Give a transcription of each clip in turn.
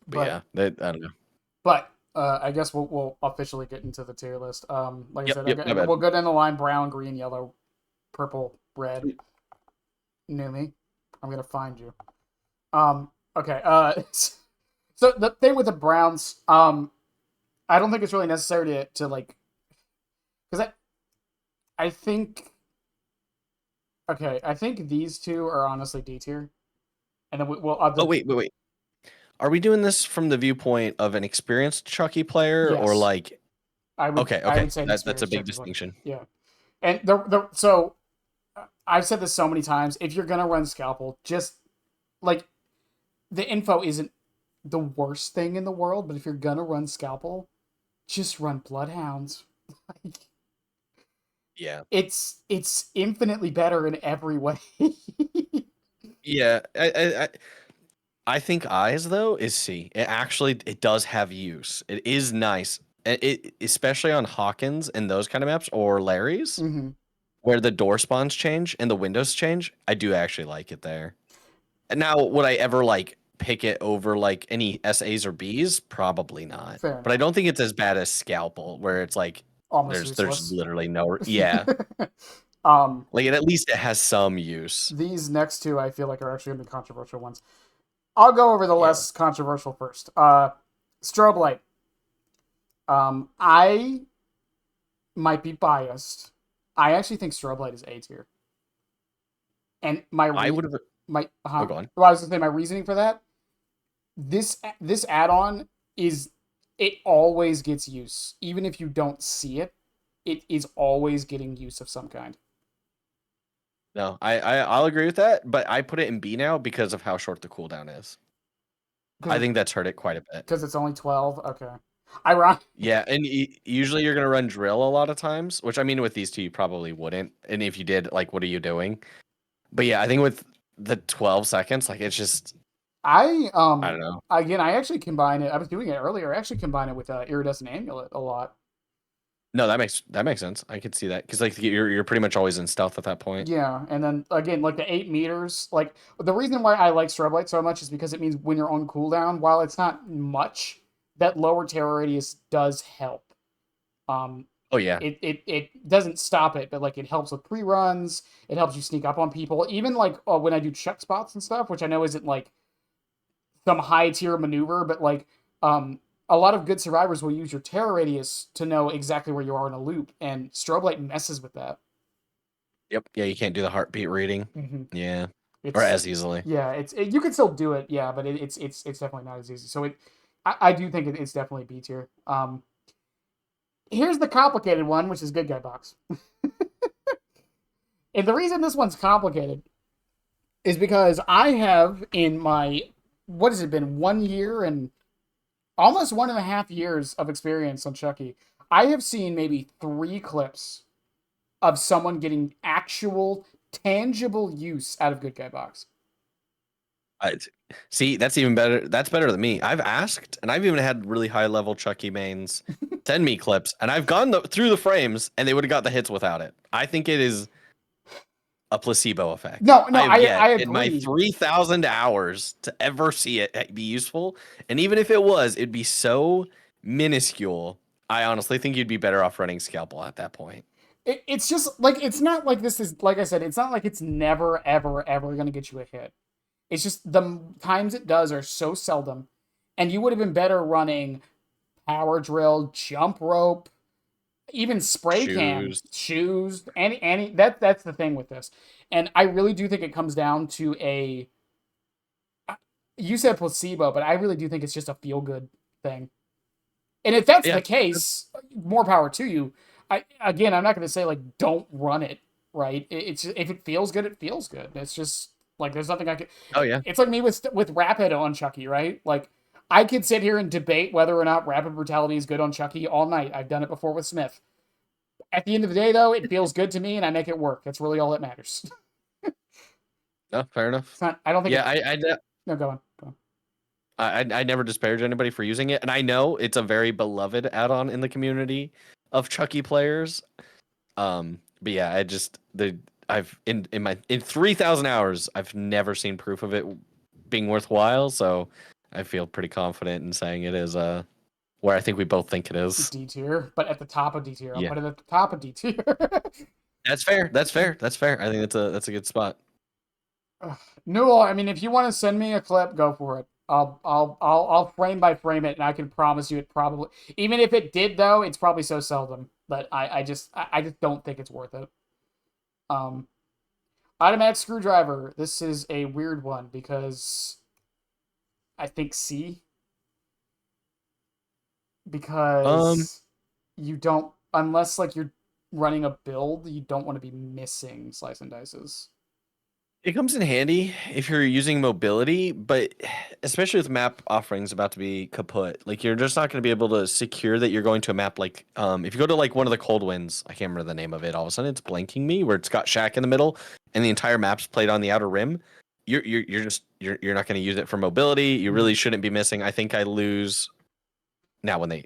But I don't know. but I guess we'll officially get into the tier list. Like I Yep, said, yep, my bad. we'll go down the line: brown, green, yellow, purple, red. Numi, I'm gonna find you. Okay. So the thing with the Browns, I don't think it's really necessary to like, because I think okay, I think these two are honestly D tier, and then we'll Oh, wait. Are we doing this from the viewpoint of an experienced Chucky player or yes, like I okay, would say an that's a experienced big Chucky player. distinction. Yeah, and so I've said this so many times. If you're gonna run Scalpel, just like the info isn't the worst thing in the world, but if you're gonna run Scalpel, just run Bloodhounds. Like, Yeah. it's infinitely better in every way. Yeah, I think eyes though is C. It does have use. It is nice. It especially on Hawkins and those kind of maps or Larry's hmm where the door spawns change and the windows change. I do actually like it there. And now would I ever like pick it over like any SAs or Bs? Probably not. Fair But I enough. don't think it's as bad as Scalpel where it's like Almost there's useless. literally no yeah. um, Like at least it has some use. these next two I feel like are actually gonna be controversial ones. I'll go over the Yeah. less controversial first. Strobe light. I might be biased. I actually think strobe light is A tier, and I would have my oh go on. well, I was gonna say my reasoning for that. This add-on is it always gets use, even if you don't see it. It is always getting use of some kind. No, I'll agree with that, but I put it in B now because of how short the cooldown is. I Because think that's hurt it quite a bit. it's only 12. Okay. Iron. Yeah, and usually you're gonna run drill a lot of times, which I mean with these two you probably wouldn't. And if you did, like, what are you doing? But yeah, I think with the 12 seconds, like it's just I I don't know. again I actually combine it. I was doing it earlier. I actually combine it with iridescent amulet a lot. No, that makes sense. I could see that because like you're pretty much always in stealth at that point. Yeah, and then again, like the 8 meters, like the reason why I like strobe light so much is because it means when you're on cooldown, while it's not much, that lower terror radius does help. Um, Oh yeah, it doesn't stop it, but like it helps with pre runs. It helps you sneak up on people. Even like when I do check spots and stuff, which I know isn't like some high tier maneuver, but like a lot of good survivors will use your terror radius to know exactly where you are in a loop, and strobe light messes with that. yep, yeah. You can't do the heartbeat reading. Mm-hmm. Yeah, or It's as easily. yeah, you can still do it, yeah, but it's definitely not as easy. So I do think it's definitely B tier. Here's the complicated one, which is good guy box. And the reason this one's complicated is because I have in my what has it been 1 year and almost 1.5 years of experience on Chucky, I have seen maybe 3 clips of someone getting actual tangible use out of good guy box. I, see, that's even better. That's better than me. I've asked, and I've even had really high level Chucky mains send me clips, and I've gone through the frames, and they would have got the hits without it. I think it is a placebo effect. No, I have I yet in my agree. 3,000 hours to ever see it be useful, and even if it was, it'd be so minuscule. I honestly think you'd be better off running Scalpel at that point. It's just like it's not like this is like I said. It's not like it's never ever gonna get you a hit. It's just the times it does are so seldom, and you would have been better running power drill, jump rope, even spray can, Shoes. shoes, any that's the thing with this. And I really do think it comes down to a you said placebo, but I really do think it's just a feel good thing. And if that's the Yeah. case, more power to you. I'm not going to say like don't run it, right? It's if it feels good, it feels good. It's just like there's nothing I could. Oh yeah. It's like me with rapid on Chucky, right? Like I could sit here and debate whether or not rapid brutality is good on Chucky all night. I've done it before with Smith. At the end of the day, though, it feels good to me, and I make it work. That's really all that matters. No, fair It's enough. not. I don't think Yeah, it. No, go on. Go on. I never disparage anybody for using it, and I know it's a very beloved add-on in the community of Chucky players. But yeah, I've in 3,000 hours, I've never seen proof of it being worthwhile. So I feel pretty confident in saying it is where I think we both think it is. D tier, but at the top of D tier. I'll Yeah. put it at the top of D tier. That's fair. That's fair. That's fair. I think that's a good spot. No, I mean, if you want to send me a clip, go for it. I'll frame by frame it, and I can promise you it probably. Even if it did, though, it's probably so seldom that I just don't think it's worth it. Um, automatic screwdriver. This is a weird one because I think C, Um, because you don't, unless like you're running a build, you don't want to be missing slice and dices. it comes in handy if you're using mobility, but especially with map offerings about to be kaput, like you're just not going to be able to secure that you're going to a map like if you go to like one of the cold winds, I can't remember the name of it. All of a sudden, it's blanking me where it's got Shack in the middle and the entire map's played on the outer rim. You're not going to use it for mobility. You really shouldn't be missing. I think I lose now when they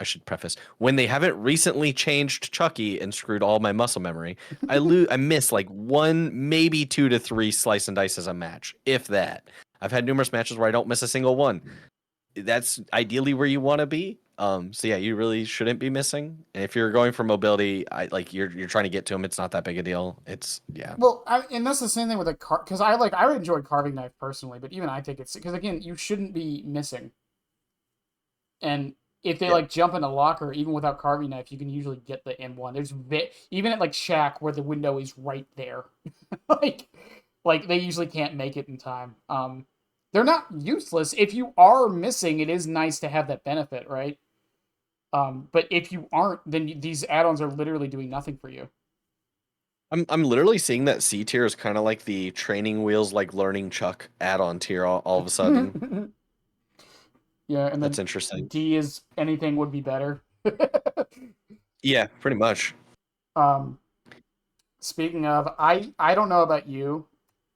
I should preface when they haven't recently changed Chucky and screwed all my muscle memory. I miss like one, maybe 2 to 3 slice and dices a match, if that. I've had numerous matches where I don't miss a single one. That's ideally where you want to be. So yeah, you really shouldn't be missing. And if you're going for mobility, I like you're trying to get to them. It's not that big a deal. It's yeah. Well, and that's the same thing with a car because I would enjoy carving knife personally, but even I take it because again, you shouldn't be missing. And if they Yeah. like jump in a locker, even without carving knife, you can usually get the M1. Even at like Shack where the window is right there, like like they usually can't make it in time. They're not useless. If you are missing, it is nice to have that benefit, right? But if you aren't, then these add-ons are literally doing nothing for you. I'm literally seeing that C tier is kind of like the training wheels like learning Chuck add-on tier all of a sudden. Yeah, and That's then interesting. D is anything would be better. Yeah, pretty much. um, speaking of, I don't know about you.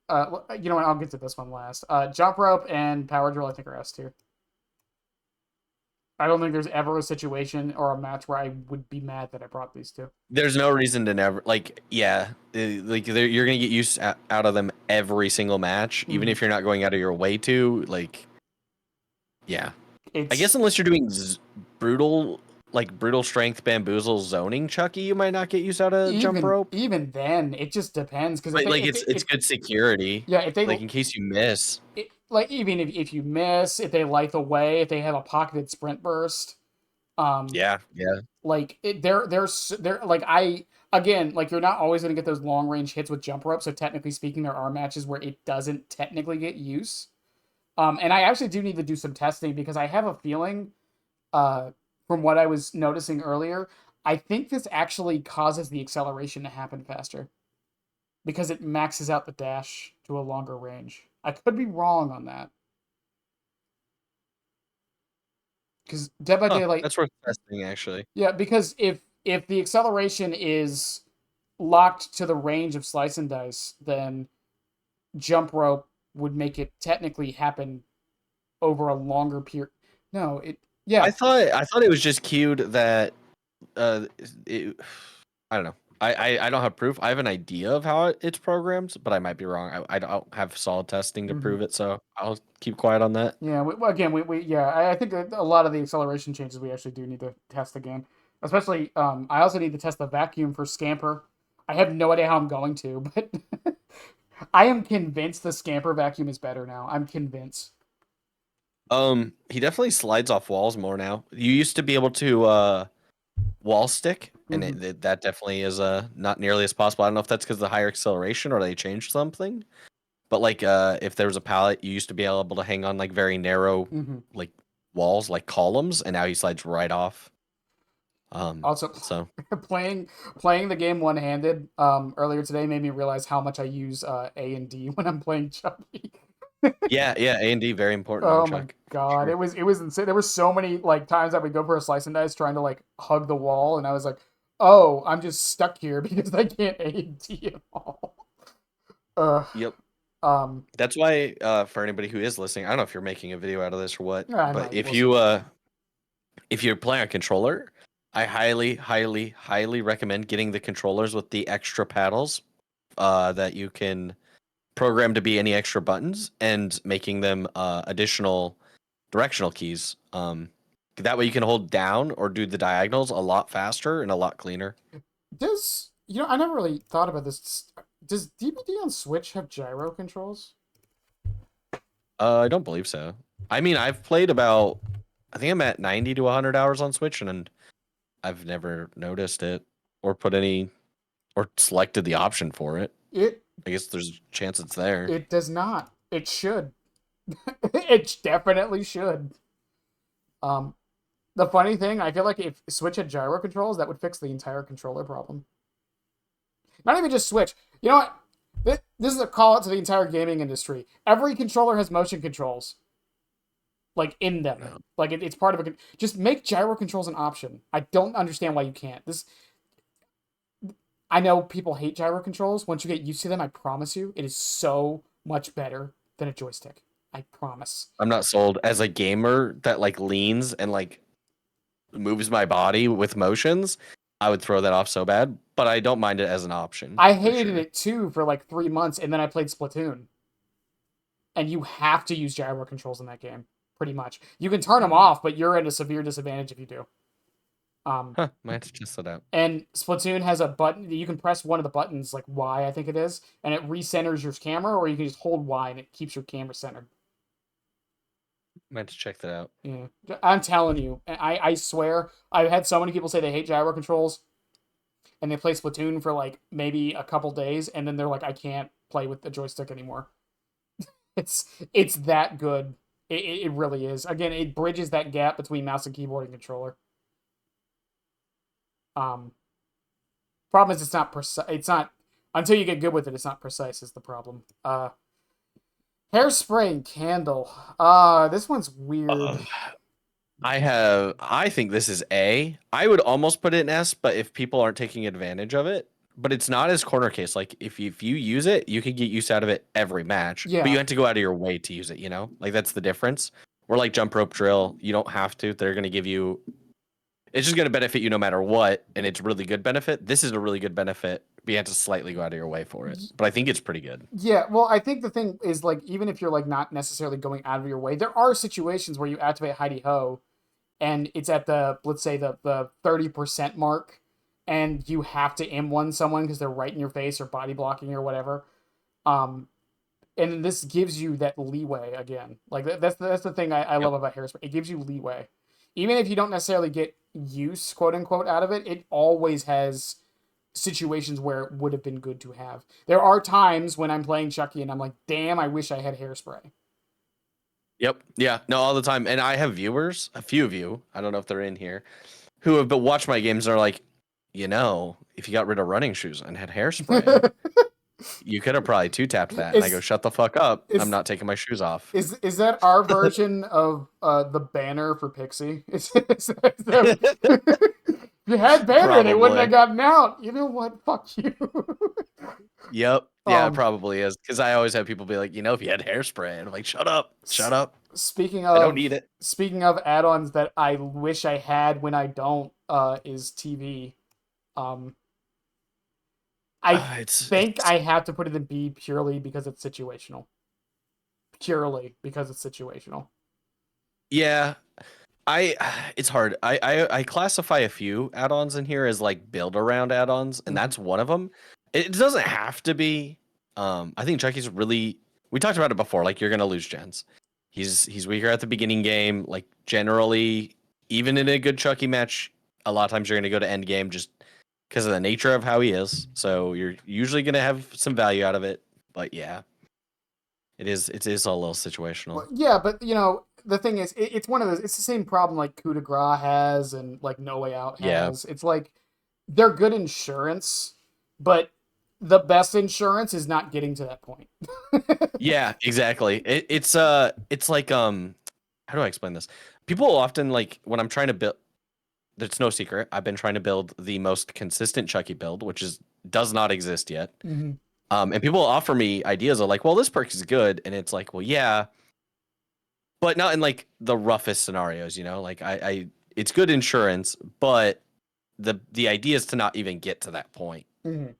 You know what? I'll get to this one last. Jump rope and power drill, I think, are S tier. I don't think there's ever a situation or a match where I would be mad that I brought these two. There's no reason to never like yeah, you're gonna get use out of them every single match, even if you're not going out of your way to like. Yeah, I guess It's unless you're doing brutal strength bamboozle zoning Chucky, you might not get used out of jump rope. even then, it just depends because But like it's good security, yeah, if they like in case you miss. like even if you miss, if they light away, if they have a pocketed sprint burst, um, Yeah, yeah. like they're like I again like you're not always gonna get those long range hits with jump rope. So technically speaking, there are matches where it doesn't technically get use. And I actually do need to do some testing because I have a feeling, uh, from what I was noticing earlier, I think this actually causes the acceleration to happen faster because it maxes out the dash to a longer range. I could be wrong on that because Dead by Huh, Daylight, that's worth testing actually. yeah, because if the acceleration is locked to the range of slice and dice, then jump rope would make it technically happen over a longer period. No, it yeah. I thought it was just cued that uh it, I don't know. I don't have proof. I have an idea of how it's programmed, but I might be wrong. I don't have solid testing to prove it, so I'll keep quiet on that. Yeah, again, we yeah, I think a lot of the acceleration changes we actually do need to test again. Especially, I also need to test the vacuum for Scamper. I have no idea how I'm going to, but I am convinced the Scamper vacuum is better now. I'm convinced. He definitely slides off walls more now. You used to be able to wall stick, and that definitely is not nearly as possible. I don't know if that's because of the higher acceleration or they changed something. But like if there was a pallet, you used to be able to hang on like very narrow like walls, like columns, and now he slides right off. Also, So playing the game one handed earlier today made me realize how much I use A and D when I'm playing Chucky. yeah, A and D very important on Oh my Chuck. god, Sure. it was insane. There were so many like times that we go for a slice and dice trying to like hug the wall, and I was like, "Oh, I'm just stuck here because I can't AD at all." Uh, Yep. um, That's why for anybody who is listening, I don't know if you're making a video out of this or what, I but might. We'll see. if you're playing a controller, I highly recommend getting the controllers with the extra paddles that you can program to be any extra buttons and making them additional directional keys. That way you can hold down or do the diagonals a lot faster and a lot cleaner. I never really thought about this. Does DBD on Switch have gyro controls? I don't believe so. I mean, I've played about, I think I'm at 90 to 100 hours on Switch, and I've never noticed it or put any or selected the option for it. It I guess there's a chance it's there. it does not. It should. It definitely should. Um, the funny thing, I feel like if Switch had gyro controls, that would fix the entire controller problem. Not even just Switch. You know what? This is a call out to the entire gaming industry. Every controller has motion controls, like in them. No. Like it's part of a. Just make gyro controls an option. I don't understand why you can't. I know people hate gyro controls. Once you get used to them, I promise you, it is so much better than a joystick. I promise. I'm not sold as a gamer that like leans and like moves my body with motions. I would throw that off so bad, but I don't mind it as an option. I hated it too for like 3 months, and then I played Splatoon. And you have to use gyro controls in that game, pretty much. You can turn them off, but you're at a severe disadvantage if you do. Might have to test that out. And Splatoon has a button you can press one of the buttons, like Y, I think it is, and it recenters your camera, or you can just hold Y and it keeps your camera centered. Might have to check that out. Yeah, I'm telling you, I swear, I've had so many people say they hate gyro controls, and they play Splatoon for like maybe a couple days, and then they're like, I can't play with the joystick anymore. It's that good. It really is. Again, it bridges that gap between mouse and keyboard and controller. Problem is it's not precise. It's not until you get good with it. It's not precise. Is the problem. Hairspray and candle. This one's weird. I think this is A. I would almost put it in S, but if people aren't taking advantage of it, but it's not as corner case. Like if you use it, you can get use out of it every match. Yeah. But you have to go out of your way to use it, you know? Like that's the difference. Or like jump rope drill, you don't have to. They're gonna give you it's just gonna benefit you no matter what, and it's really good benefit. This is a really good benefit, but you have to slightly go out of your way for it. But I think it's pretty good. Yeah, well, I think the thing is like even if you're like not necessarily going out of your way, there are situations where you activate Heidi Ho and it's at the let's say the 30% mark and you have to M1 someone because they're right in your face or body blocking or whatever. And this gives you that leeway again. Like that's the thing I love about Hairspray. It gives you leeway. Even if you don't necessarily get use, quote unquote, out of it, it always has situations where it would have been good to have. There are times when I'm playing Chucky and I'm like, damn, I wish I had Hairspray. Yep. Yeah. No, all the time. And I have viewers, a few of you, I don't know if they're in here, who have but watched my games and are like, you know, if you got rid of running shoes and had Hairspray, you could have probably two-tapped that. And I go, shut the fuck up. I'm not taking my shoes off. Is that our version of the banner for Pixie? If you had banner, Probably. they wouldn't have gotten out. You know what? Fuck you. Yep. Yeah, it probably is. Because I always have people be like, you know, if you had Hairspray. And I'm like, shut up. Shut up. Speaking of, I don't need it. Speaking of add-ons that I wish I had when I don't, is TV. I think I have to put it in B purely because it's situational. Purely because it's situational. Yeah. It's hard. I classify a few add-ons in here as like build around add-ons, and that's one of them. It doesn't have to be. I think Chucky's really. We talked about it before. Like you're gonna lose gens. He's weaker at the beginning game. Like generally, even in a good Chucky match, a lot of times you're gonna go to end game just because of the nature of how he is. So you're usually gonna have some value out of it. But yeah, it is a little situational. Well, yeah, but you know the thing is, it's one of those. It's the same problem like Coup de Grace has and like No Way Out has. Yeah. It's like they're good insurance, but the best insurance is not getting to that point. Yeah, exactly. It's like how do I explain this? People often like when I'm trying to build. It's no secret. I've been trying to build the most consistent Chucky build, which does not exist yet. Mm-hmm. And people offer me ideas of like, well, this perk is good, and it's like, well, yeah, but not in like the roughest scenarios, you know. Like it's good insurance, but the idea is to not even get to that point. Mm-hmm.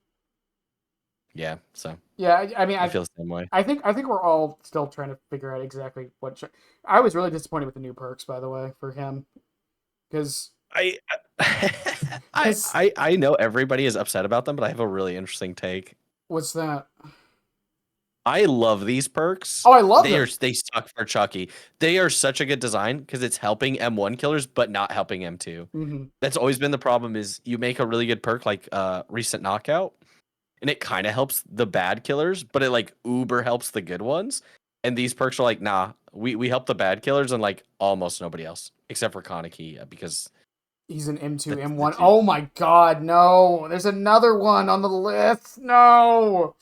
yeah. So Yeah, I mean, I feel the same way. I think we're all still trying to figure out exactly what. I was really disappointed with the new perks, by the way, for him, because I because I know everybody is upset about them, but I have a really interesting take. what's that? I love these perks. Oh, I love them. They suck for Chucky. They are such a good design because it's helping M1 killers but not helping M2. Hmm. That's always been the problem is you make a really good perk like recent knockout and it kind of helps the bad killers, but it like uber helps the good ones. And these perks are like, nah, we help the bad killers and like almost nobody else except for Kaneki because He's an M2, that's the M1. two. Oh my God, no! There's another one on the list. No.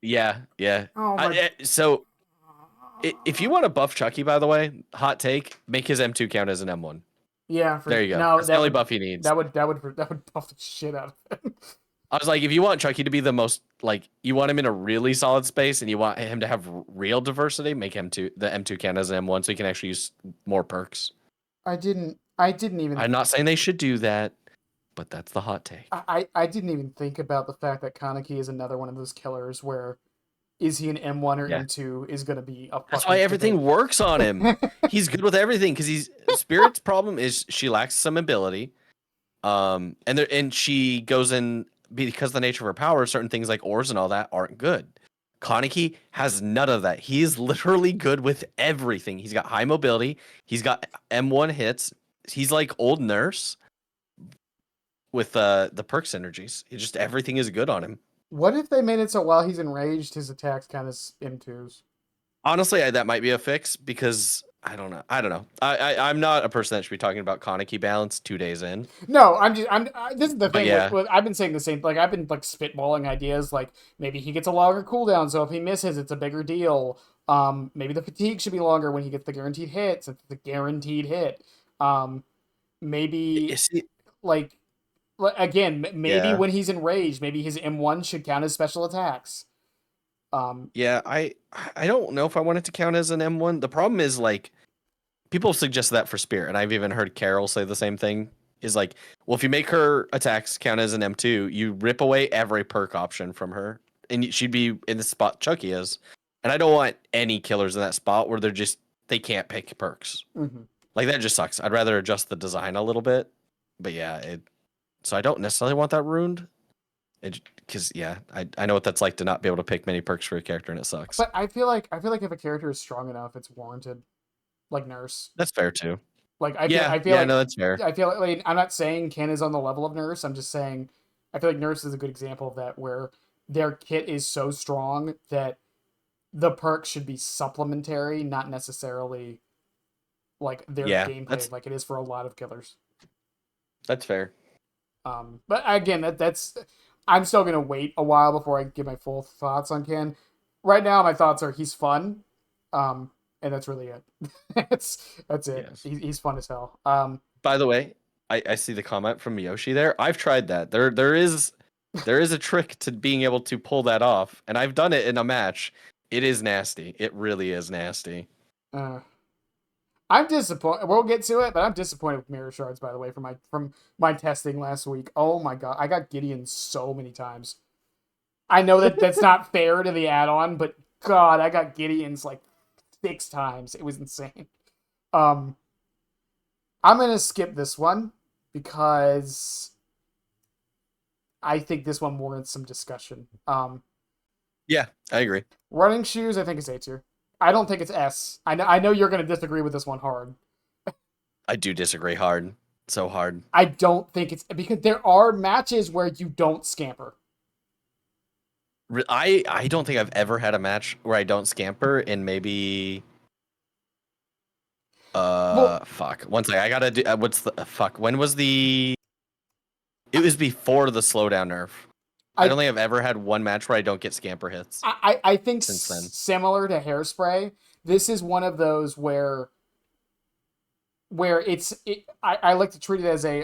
Yeah, yeah. Oh my. So if you want to buff Chucky, by the way, hot take, make his M2 count as an M1. Yeah, There you go. no, That's the only buff he needs. that would buff the shit out of him. I was like, if you want Chucky to be the most like, you want him in a really solid space, and you want him to have real diversity, make him the M2 count as an M1, so he can actually use more perks. I didn't even I'm not saying they should do that, but that's the hot take. I didn't even think about the fact that Kaneki is another one of those killers where is he an M1 or Yeah, M2 is going to be a that's why fucking everything debate. works on him. He's good with everything because he's Spirit's problem is she lacks some ability. And she goes in because of the nature of her power, certain things like ores and all that aren't good. Kaneki has none of that. He's literally good with everything. He's got high mobility. He's got M1 hits. He's like old nurse with the perk synergies. It just everything is good on him. What if they made it so while he's enraged, his attacks count as M2s? Honestly, that might be a fix because I don't know. I don't know. I'm not a person that should be talking about Kaneki balance 2 days in. No, this is the But thing yeah, with I've been saying the same. Like I've been like spitballing ideas. Like maybe he gets a longer cooldown, so if he misses, it's a bigger deal. Maybe the fatigue should be longer when he gets the guaranteed hit, since it's a guaranteed hit. Um, you maybe see, like again, maybe yeah. when he's enraged, maybe his M1 should count as special attacks. Um, Yeah, I don't know if I want it to count as an M1. The problem is like people suggest that for Spirit, and I've even heard Carol say the same thing. Is like, well, if you make her attacks count as an M2, you rip away every perk option from her, and she'd be in the spot Chucky is. And I don't want any killers in that spot where they can't pick perks. mhm. Like that just sucks. I'd rather adjust the design a little bit. But yeah, so I don't necessarily want that ruined. Because yeah, I know what that's like to not be able to pick many perks for a character, and it sucks. But I feel like if a character is strong enough, it's warranted. Like Nurse. That's fair too. Like Yeah, I feel yeah, like no, that's fair. I'm not saying Ken is on the level of Nurse. I'm just saying I feel like Nurse is a good example of that where their kit is so strong that the perks should be supplementary, not necessarily like their Yeah, gameplay like it is for a lot of killers. that's fair. But again, that's I'm still gonna wait a while before I give my full thoughts on Ken. Right now, my thoughts are he's fun, and that's really it. That's it. Yes. He's fun as hell. By the way, I see the comment from Yoshi there. I've tried that. There is a trick to being able to pull that off, and I've done it in a match. It is nasty. It really is nasty. uh, I'm disappointed. We'll get to it, but I'm disappointed with mirror shards. By the way, from my testing last week. Oh my god, I got Gideon so many times. I know that that's not fair to the add-on, but God, I got Gideon's like 6 times. It was insane. Um, I'm gonna skip this one because I think this one warrants some discussion. Yeah, I agree. Running shoes, I think it's A tier. I don't think it's S. I know you're gonna disagree with this one hard. I do disagree hard. So hard. I don't think it's because there are matches where you don't scamper. I don't think I've ever had a match where I don't scamper in maybe Well, fuck. One second. I gotta do what's the fuck? When was the it was before the slowdown nerf. I I don't think I've ever had one match where I don't get scamper hits I think since then. similar to hairspray. This is one of those where I like to treat it as a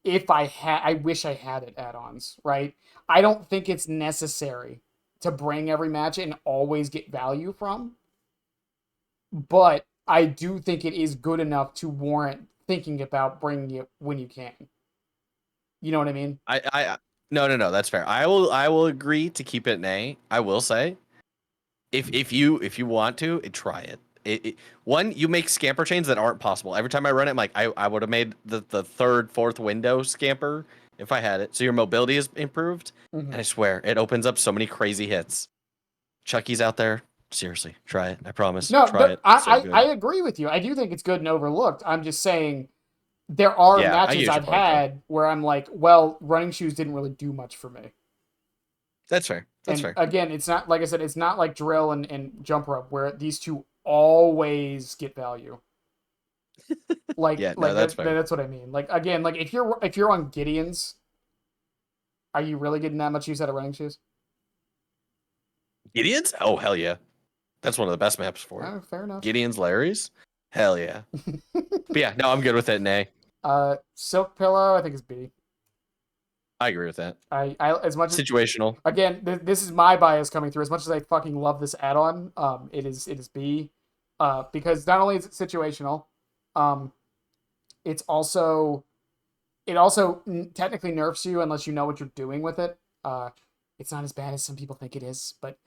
if I wish I had it add-ons, right? I don't think it's necessary to bring every match and always get value from, but I do think it is good enough to warrant thinking about bringing it when you can. You know what I mean? No. That's fair. I will agree to keep it an A. I will say, if you want to, try it. One, you make scamper chains that aren't possible. Every time I run it, I'm like, I would have made the third, fourth window scamper if I had it. So your mobility is improved, Mm-hmm. and I swear it opens up so many crazy hits. Chucky's out there. Seriously, try it. I promise. No, Try it. So I good. agree with you. I do think it's good and overlooked. I'm just saying there are Yeah, I matches get your I've point though. had where I'm like, well, running shoes didn't really do much for me. That's fair. That's And fair. again, it's not like I said, it's not like drill and jump rope where these two always get value. Yeah, no, that's fair. That's what I mean. Like again, like if you're on Gideon's, are you really getting that much use out of running shoes? Gideon's? Oh hell yeah. That's one of the best maps for it. Oh, fair enough. Gideon's Larry's? Hell yeah. But yeah, no, I'm good with it, Nay. Silk pillow, I think is B. I agree with that. I as much as Situational. again, this is my bias coming through. As much as I fucking love this add-on, it is B, because not only is it situational, um, it's also it also technically nerfs you unless you know what you're doing with it. It's not as bad as some people think it is, but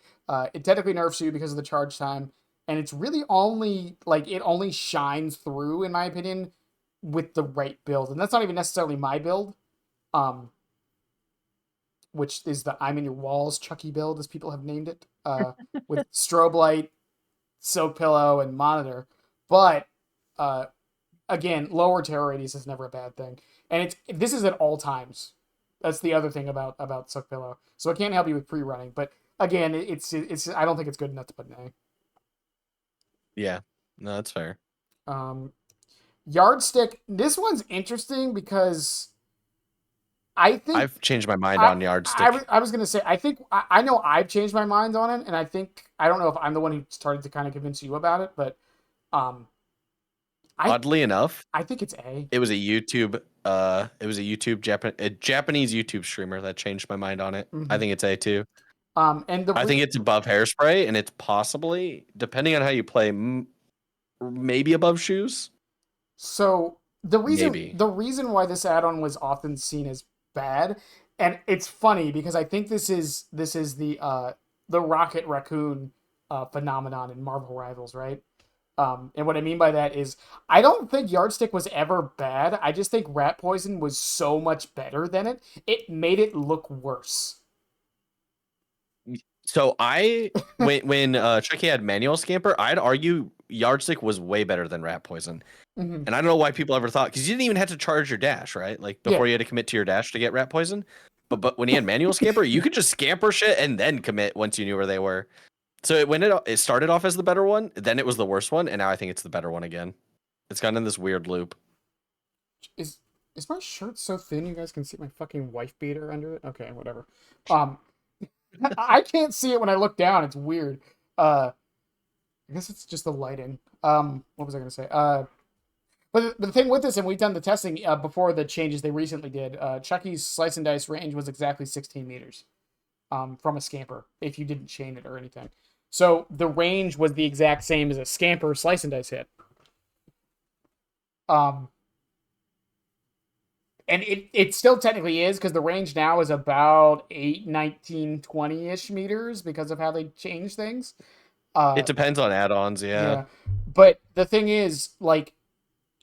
it technically nerfs you because of the charge time, and it's really only like it only shines through, in my opinion, with the right build, and that's not even necessarily my build. Um, which is the I'm in your walls Chucky build, as people have named it, with strobe light, silk pillow, and monitor. But uh, again, lower terror radius is never a bad thing, and this is at all times. That's the other thing about silk pillow. So it can't help you with pre-running, but again, it's I don't think it's good enough to put an Yeah. No, that's fair. A. Yardstick. This one's interesting because I think I've changed my mind on Yardstick. I was gonna say I think I know I've changed my mind on it, and I think I don't know if I'm the one who started to kind of convince you about it, but um, I Oddly enough, I think it's A. it was a Japanese YouTube streamer that changed my mind on it. I Mm-hmm. think it's A too. And the I think it's above hairspray, and it's possibly, depending on how you play, maybe above shoes. so Maybe. the reason why this add-on was often seen as bad, and it's funny because I think this is the Rocket Raccoon phenomenon in Marvel Rivals, right? And what I mean by that is, I don't think Yardstick was ever bad. I just think Rat Poison was so much better than it. It made it look worse. So when Chucky had manual scamper, I'd argue Yardstick was way better than Rat Poison. Mm-hmm. And I don't know why people ever thought, because you didn't even have to charge your dash, right? Like Yeah. before you had to commit to your dash to get Rat Poison. But when you had manual scamper, you could just scamper shit and then commit once you knew where they were. So when it started off as the better one, then it was the worst one, and now I think it's the better one again. It's gotten in this weird loop. Is is my shirt so thin you guys can see my fucking wife beater under it? Okay, whatever. Um, I can't see it when I look down. It's weird. I guess it's just the lighting. What was I gonna say? But the thing with this, and we've done the testing before the changes they recently did. Chucky's slice and dice range was exactly 16 meters from a scamper if you didn't chain it or anything. So the range was the exact same as a scamper slice and dice hit. Um, and it still technically is because the range now is about 8, 19, 20-ish meters because of how they change things. It Uh, depends on add-ons, yeah. yeah. But the thing is, like,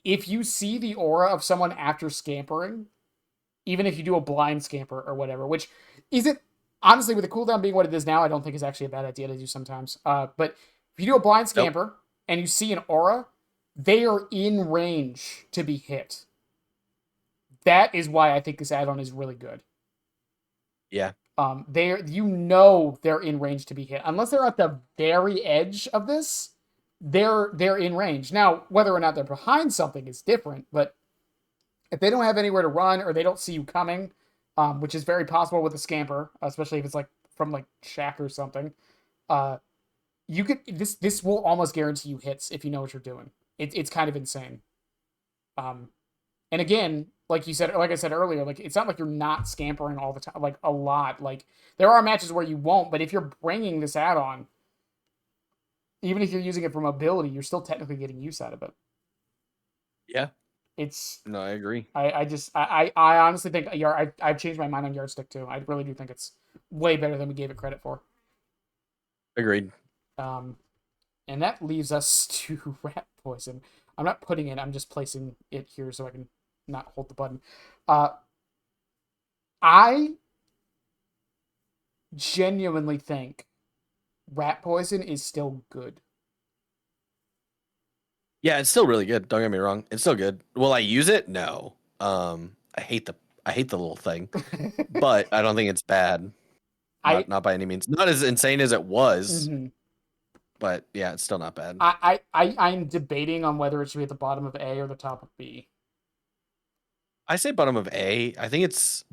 if you see the aura of someone after scampering, even if you do a blind scamper or whatever, which isn't honestly with the cooldown being what it is now, I don't think is actually a bad idea to do sometimes. But if you do a blind Nope. scamper and you see an aura, they are in range to be hit. That is why I think this add-on is really good. Yeah. They're in range to be hit unless they're at the very edge of this. They're in range now. Whether or not they're behind something is different, but if they don't have anywhere to run or they don't see you coming, which is very possible with a scamper, especially if it's like from like Shack or something, you could this will almost guarantee you hits if you know what you're doing. It's kind of insane. And again, like you said, like I said earlier, like it's not like you're not scampering all the time, like a lot. Like there are matches where you won't, but if you're bringing this add-on, even if you're using it for mobility, you're still technically getting use out of it. Yeah. It's No, I agree. I honestly think I've changed my mind on Yardstick too. I really do think it's way better than we gave it credit for. Agreed. Um, and that leaves us to rat poison. I'm not putting it. I'm just placing it here so I can not hold the button. I genuinely think rat poison is still good. Yeah, it's still really good. Don't get me wrong. It's still good. Will I use it? No. I hate the little thing, but I don't think it's bad. I Not by any means. Not as insane as it was, mhm. but yeah, it's still not bad. I'm debating on whether it should be at the bottom of A or the top of B. I say bottom of A. I think it's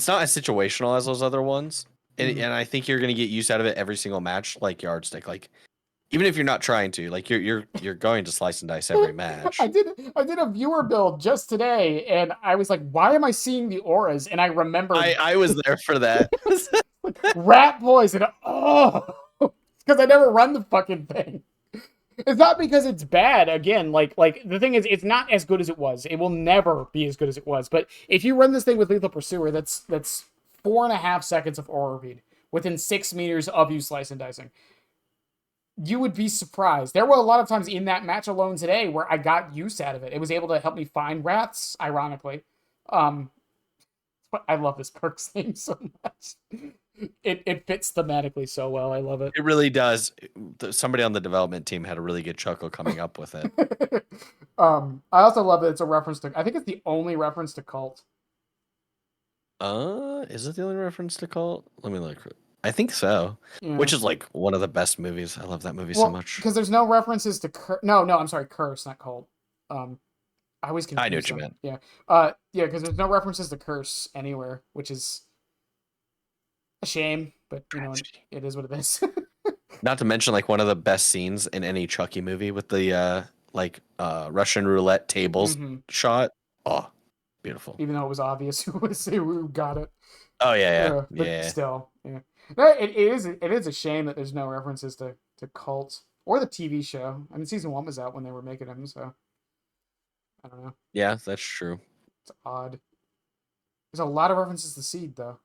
not as situational as those other ones, and I think you're gonna get use out of it every single match, like Yardstick. Like even if you're not trying to, like you're going to slice and dice every match. I did a viewer build just today, and I was like, why am I seeing the auras? And I remembered I was there for that. rat poison. Oh, because I never run the fucking thing. It's not because it's bad. Again, like the thing is, it's not as good as it was. It will never be as good as it was. But if you run this thing with Lethal Pursuer, that's 4.5 seconds of aura read within 6 meters of you slice and dicing. You would be surprised. There were a lot of times in that match alone today where I got use out of it. It was able to help me find rats, ironically. But I love this Perk's thing so much. It fits thematically so well. I love it. It really does. Somebody on the development team had a really good chuckle coming up with it. I also love that it's a reference to. I think it's the only reference to Cult. Is it the only reference to Cult? Let me look. I think so. Yeah. Which is like one of the best movies. I love that movie so much. Because there's no references to no, I'm sorry, Curse, not Cult. I always confuse I knew what them. you meant. Yeah. Yeah, because there's no references to Curse anywhere, which is a shame, but you know, it is what it is. Not to mention like one of the best scenes in any Chucky movie with the Russian roulette tables shot. Oh, beautiful. Even though it was obvious who got it. Oh yeah. But still, yeah. It is a shame that there's no references to Cult or the TV show. I mean, season 1 was out when they were making them, so I don't know. Yeah, that's true. It's odd. There's a lot of references to Seed, though.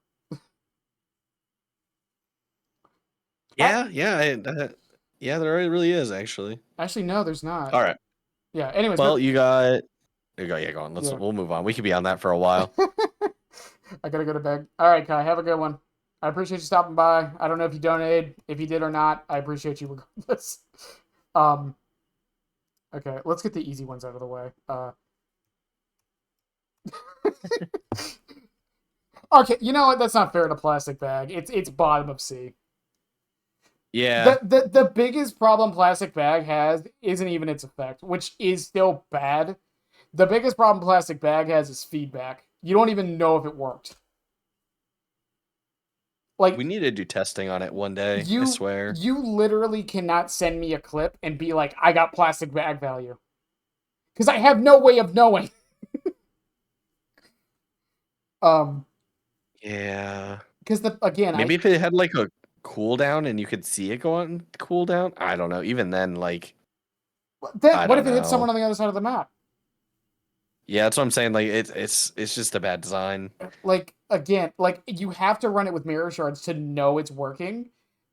Yeah, there really is actually. Actually, no, there's not. All right. Yeah. Anyways, well, you got. There you go. Yeah, go on. We'll move on. We could be on that for a while. I gotta go to bed. All right, Kai. Have a good one. I appreciate you stopping by. I don't know if you donated. If you did or not, I appreciate you regardless. Okay, let's get the easy ones out of the way. Okay, you know what? That's not fair to Plastic Bag. It's bottom of C. Yeah. The biggest problem Plastic Bag has isn't even its effect, which is still bad. The biggest problem Plastic Bag has is feedback. You don't even know if it worked. Like, we need to do testing on it one day, I swear. You literally cannot send me a clip and be like, I got Plastic Bag value. Because I have no way of knowing. Yeah. Because maybe if it had like a cooldown and you could see it go on cooldown, I don't know. Even then, like, what if it hit someone on the other side of the map? Yeah, that's what I'm saying. Like, it's just a bad design. Like, again, like you have to run it with mirror shards to know it's working,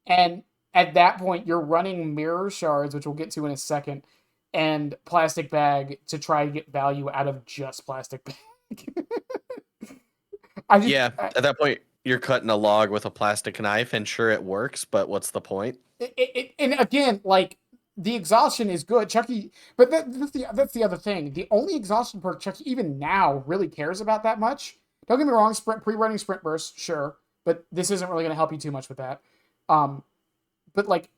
and at that point, you're running mirror shards, which we'll get to in a second, and Plastic Bag to try to get value out of just Plastic Bag. At that point, you're cutting a log with a plastic knife, and sure, it works, but what's the point? And again, like, the exhaustion is good, Chucky, but that's the other thing. The only exhaustion perk Chucky even now really cares about that much. Don't get me wrong, pre-running sprint burst, sure, but this isn't really going to help you too much with that. But like,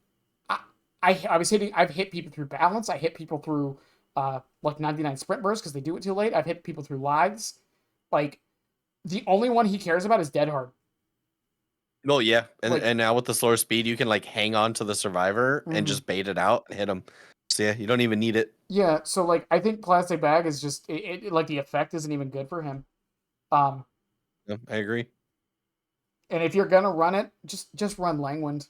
I've hit people through balance. I hit people through like 99 sprint bursts because they do it too late. I've hit people through lives. Like, the only one he cares about is Dead Hard. Well, yeah, and now with the slower speed, you can like hang on to the survivor and just bait it out and hit him. So yeah, you don't even need it. Yeah, so like I think Plastic Bag is just like the effect isn't even good for him. Yeah, I agree. And if you're gonna run it, just run Langwind.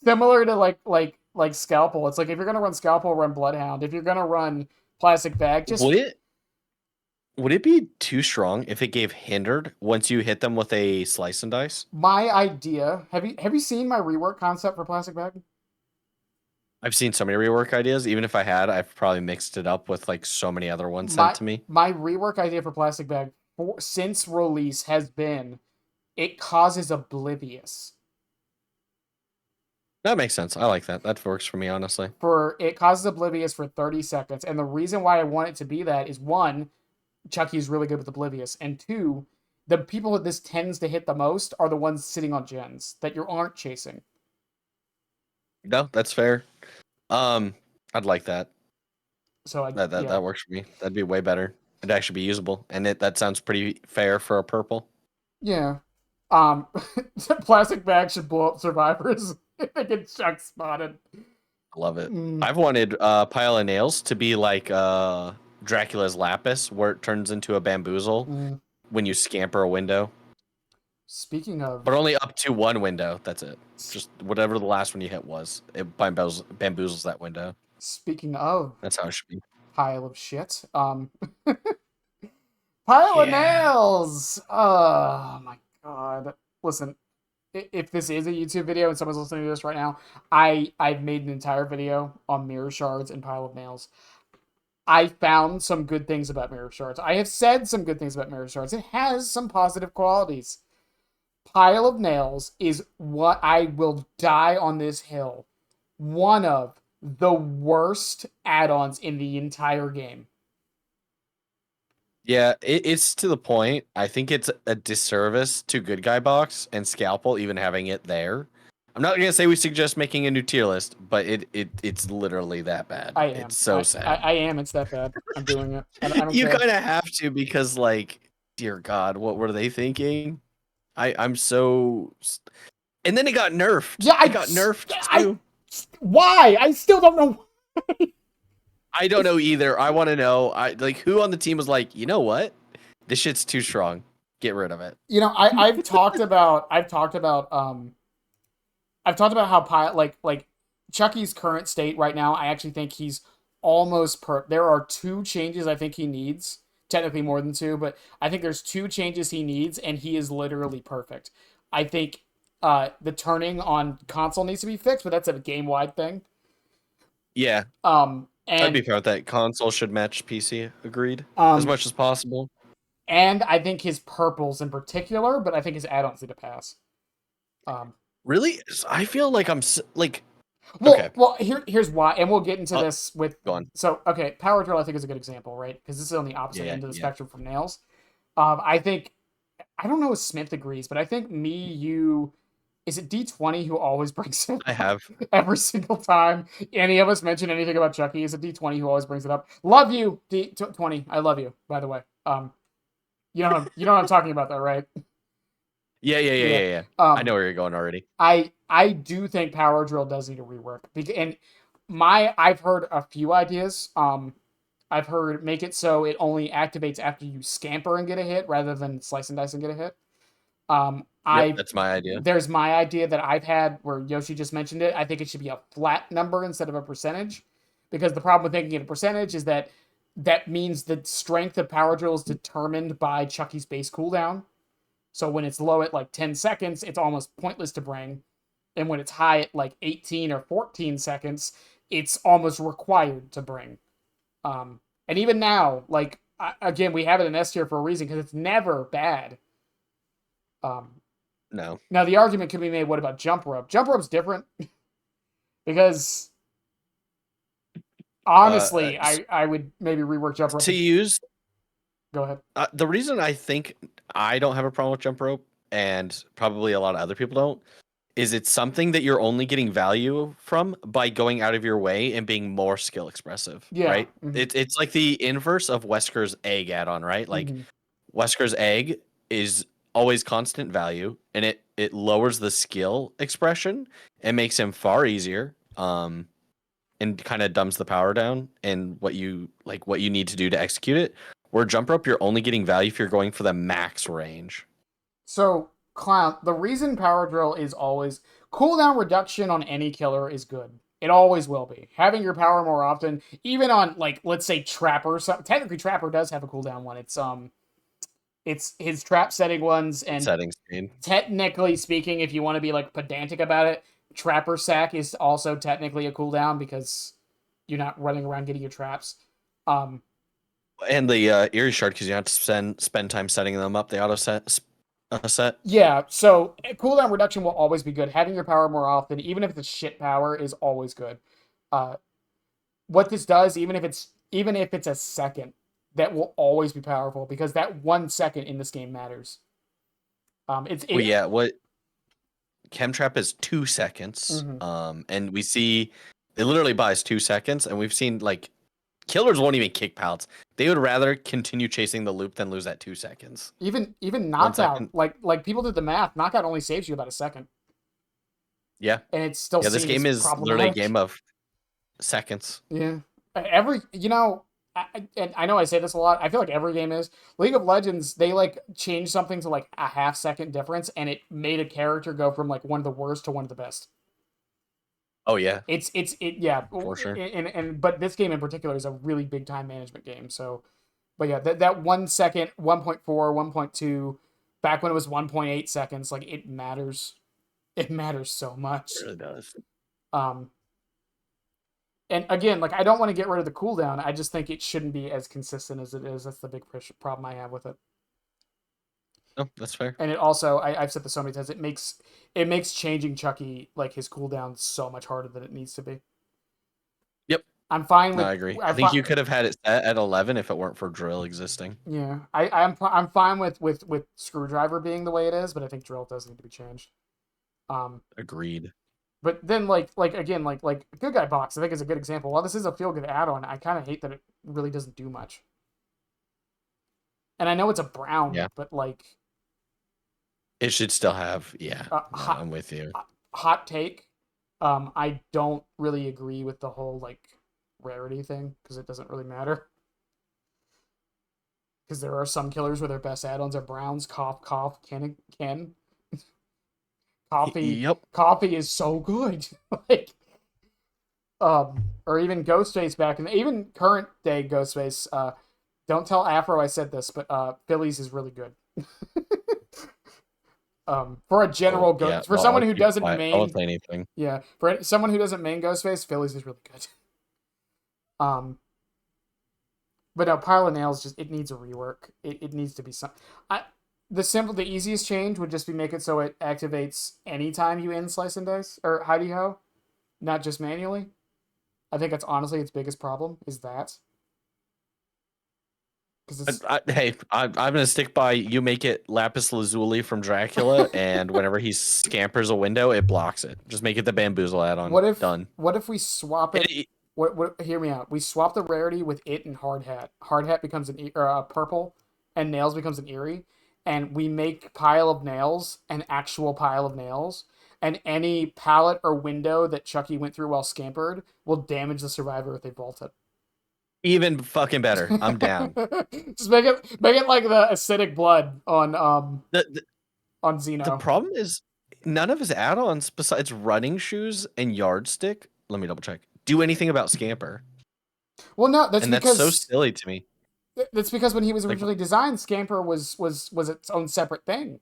Similar to like Scalpel. It's like if you're gonna run Scalpel, run Bloodhound. If you're gonna run Plastic bag. Just Would it be too strong if it gave hindered once you hit them with a slice and dice? my idea. Have you seen my rework concept for plastic bag? I've seen so many rework ideas. Even if I had, I've probably mixed it up with like so many other ones sent My to me. my rework idea for plastic bag since release has been it causes oblivious. That makes sense. I like that. That works for me, honestly. For it causes oblivious for 30 seconds, and the reason why I want it to be that is one, Chucky is really good with oblivious, and two, the people that this tends to hit the most are the ones sitting on gens that you aren't chasing. No, that's fair. I'd like that. So That works for me. That'd be way better. It'd actually be usable, and that sounds pretty fair for a purple. yeah. Plastic bag should blow up survivors if they get Chuck spotted. I love it. Mm. I've wanted Pile of Nails to be like Dracula's Lapis, where it turns into a bamboozle when you scamper a window. Speaking of, but only up to one window. That's it. Just whatever the last one you hit was, it bamboozles that window. Speaking of, that's how it should be. Pile of shit. Pile of nails. Oh my god. Listen, if this is a YouTube video and someone's listening to this right now, I've made an entire video on mirror shards and pile of nails. I found some good things about mirror shards. I have said some good things about mirror shards. It has some positive qualities. Pile of nails is what I will die on this hill. One of the worst add-ons in the entire game. Yeah, it's to the point. I think it's a disservice to Good Guy Box and Scalpel even having it there. I'm not gonna say we suggest making a new tier list, but it's literally that bad. I am. It's so sad. I am. It's that bad. I'm doing it. I don't you care. kind of have to because, like, dear God, what were they thinking? I'm so. And then it got nerfed. Yeah, I got nerfed too. Why? I still don't know. I don't know either. I want to know. Like who on the team was like, you know what? This shit's too strong. Get rid of it. You know, I've talked about how like Chucky's current state right now. I actually think he's almost per. There are 2 changes I think he needs. Technically more than 2, but I think there's 2 changes he needs, and he is literally perfect. I think the turning on console needs to be fixed, but that's a game-wide thing. Yeah. And I'd be fair with that. Console should match PC. Agreed. As much as possible. And I think his purples in particular, but I think his add-ons need to pass. Really? I feel like I'm like. Well, okay. Well, here's why, and we'll get into this with. Go on. So, okay, Power Drill I think is a good example, right? Because this is on the opposite end of the spectrum from Nails. I think, I don't know if Smith agrees, but I think is it D20 who always brings it? I have every single time any of us mention anything about Chucky. Is it D20 who always brings it up? Love you, D20. I love you, by the way. You know what I'm talking about, though, right? Yeah. I know where you're going already. I do think Power Drill does need a rework, and I've heard a few ideas. I've heard make it so it only activates after you scamper and get a hit, rather than slice and dice and get a hit. That's my idea. There's my idea that I've had where Yoshi just mentioned it. I think it should be a flat number instead of a percentage, because the problem with making it a percentage is that means the strength of Power Drill is determined by Chucky's base cooldown. So when it's low at like 10 seconds, it's almost pointless to bring. And when it's high at like 18 or 14 seconds, it's almost required to bring. And even now, like, again, we have it in S tier for a reason, because it's never bad. No. Now, the argument could be made, what about Jump Rope? Jump Rope's different. Because, honestly, I would maybe rework Jump Rope. To use... Go ahead. The reason I think I don't have a problem with Jump Rope, and probably a lot of other people don't, is it's something that you're only getting value from by going out of your way and being more skill expressive. Yeah. Right? Mm-hmm. It's like the inverse of Wesker's Egg add-on, right? Like, Wesker's Egg is always constant value, and it lowers the skill expression and makes him far easier, and kind of dumbs the power down and what you need to do to execute it. Where Jump Rope, you're only getting value if you're going for the max range. So, Clown, the reason Power Drill is always... Cooldown reduction on any killer is good. It always will be. Having your power more often, even on like let's say Trapper. Technically, Trapper does have a cooldown one. It's his trap setting ones, and Setting speed. technically speaking, if you want to be like pedantic about it, Trapper Sack is also technically a cooldown because you're not running around getting your traps. Um, And the Eerie Shard, because you have to spend time setting them up. They auto set. yeah, so cooldown reduction will always be good. Having your power more often, even if it's shit power, is always good. Uh, what this does, even if it's a second, that will always be powerful because that 1 second in this game matters. Well, yeah. What Chemtrap is 2 seconds. Mhm. And we see it literally buys 2 seconds, and we've seen like killers won't even kick pallets. They would rather continue chasing the loop than lose that 2 seconds. Even 1 second. knockout, like people did the math, knockout only saves you about a second, Yeah. and it's still Yeah. This seen as game is literally a problematic. game of seconds. Yeah, and I know I say this a lot. I feel like every game is League of Legends. They like changed something to like a half-second difference, and it made a character go from like one of the worst to one of the best. Oh yeah, Yeah, for sure. and but this game in particular is a really big time management game. So, but yeah, that 1 second, 1.4, 1.2, back when it was 1.8 seconds, like it matters. It matters so much. It really does. Um, and again, like I don't want to get rid of the cooldown. I just think it shouldn't be as consistent as it is. That's the big problem I have with it. Oh, that's fair. And it also, I've said this so many times, it makes changing Chucky like his cooldown so much harder than it needs to be. Yep. I'm fine No, with. I agree. I think you could have had it set at 11 if it weren't for drill existing. Yeah, I'm fine with screwdriver being the way it is, but I think drill does need to be changed. Agreed. But then like again like Good Guy Box I think is a good example. While this is a feel good add-on, I kind of hate that it really doesn't do much. And I know it's a brown, Yeah. but like It should still have. Yeah. No, hot I'm with you. hot take. I don't really agree with the whole like rarity thing because it doesn't really matter. Because there are some killers where their best add-ons are browns. Cough, cough, can. Coffee, Yep. coffee is so good. Like, or even Ghostface back in even current day Ghostface. Don't tell Afro I said this, but Phillies is really good. For a general Oh, yeah. for someone who Keep doesn't quiet. I won't main, say anything. yeah, for someone who doesn't main Ghostface, Phillies is really good. But no, Pile of Nails just it needs a rework. It needs to be some. The easiest change would just be make it so it activates anytime you end Slice and Dice or Hidey Ho, not just manually. I think that's honestly its biggest problem is that. Hey, I'm gonna stick by. You make it Lapis Lazuli from Dracula, and whenever he scampers a window, it blocks it. Just make it the bamboozle add-on. Done. What if we swap it? What? Hear me out. We swap the rarity with it and Hard Hat. Hard Hat becomes a purple, and Nails becomes an eerie, and we make Pile of Nails an actual pile of nails, and any pallet or window that Chucky went through while scampered will damage the survivor if they vault it. Even fucking better. I'm down. Just make it like the acidic blood on on Xeno. The problem is none of his add-ons besides running shoes and yardstick. Let me double check. Do anything about Scamper. Well, no, that's because so silly to me. That's because when he was originally designed, Scamper was its own separate thing.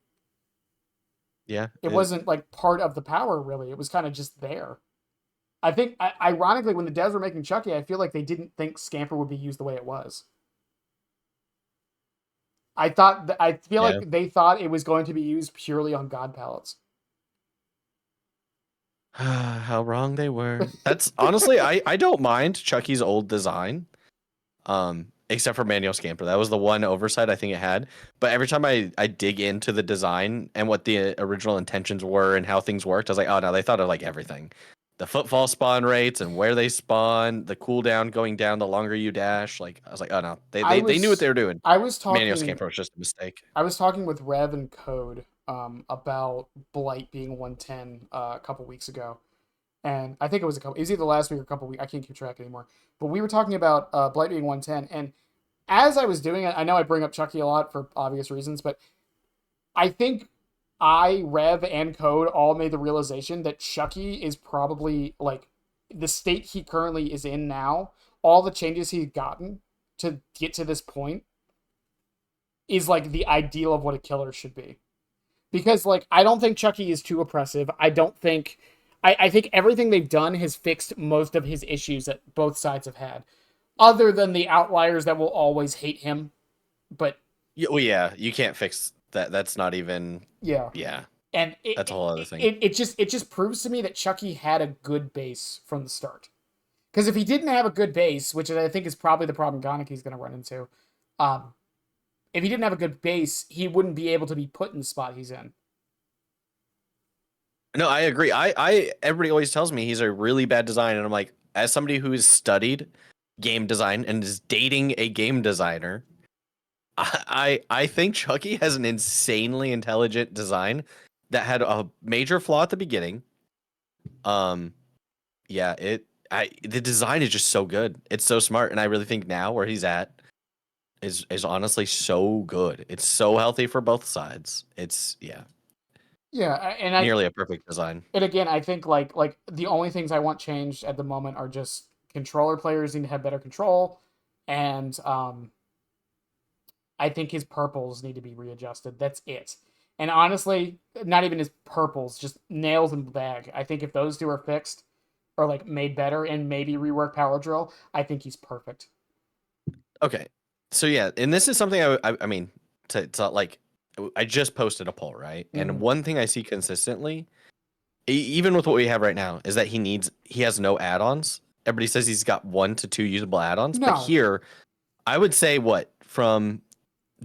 Yeah, it wasn't like part of the power really. It was kind of just there. I think, ironically, when the devs were making Chucky, I feel like they didn't think Scamper would be used the way it was. I feel like they thought it was going to be used purely on God palettes. How wrong they were. That's honestly, I don't mind Chucky's old design, except for manual Scamper. That was the one oversight I think it had. But every time I dig into the design and what the original intentions were and how things worked, I was like, oh no, they thought of like everything. The footfall spawn rates and where they spawn, the cooldown going down the longer you dash. Like I was like, oh no, they knew what they were doing. Manual Scamper was just a mistake. I was talking with Rev and Code about Blight being 110 a couple weeks ago, and I think it was it was either last week or a couple weeks. I can't keep track anymore. But we were talking about Blight being 110, and as I was doing it, I know I bring up Chucky a lot for obvious reasons, but I think Rev, and Code all made the realization that Chucky is probably like the state he currently is in now, all the changes he's gotten to get to this point is like the ideal of what a killer should be. Because like I don't think Chucky is too oppressive. I think everything they've done has fixed most of his issues that both sides have had. Other than the outliers that will always hate him. But Yeah, well, yeah, you can't fix that. That's not even. yeah. Yeah, And that's a whole other thing. it just proves to me that Chucky had a good base from the start. Because if he didn't have a good base, which I think is probably the problem Ganeki's going to run into, um, if he didn't have a good base, he wouldn't be able to be put in the spot he's in. No, I agree. I everybody always tells me he's a really bad design, and I'm like, as somebody who has studied game design and is dating a game designer, I think Chucky has an insanely intelligent design that had a major flaw at the beginning. Yeah, the design is just so good. It's so smart, and I really think now where he's at is honestly so good. It's so healthy for both sides. It's Yeah, nearly a perfect design. and again, I think like the only things I want changed at the moment are just controller players need to have better control, and I think his purples need to be readjusted. That's it. And honestly, not even his purples, just nails and bag. I think if those two are fixed or like made better and maybe rework power drill, I think he's perfect. Okay, so yeah, and this is something I mean to like I just posted a poll, right? And one thing I see consistently, even with what we have right now, is that he has no add-ons. Everybody says he's got 1 to 2 usable add-ons, but No. here I would say what from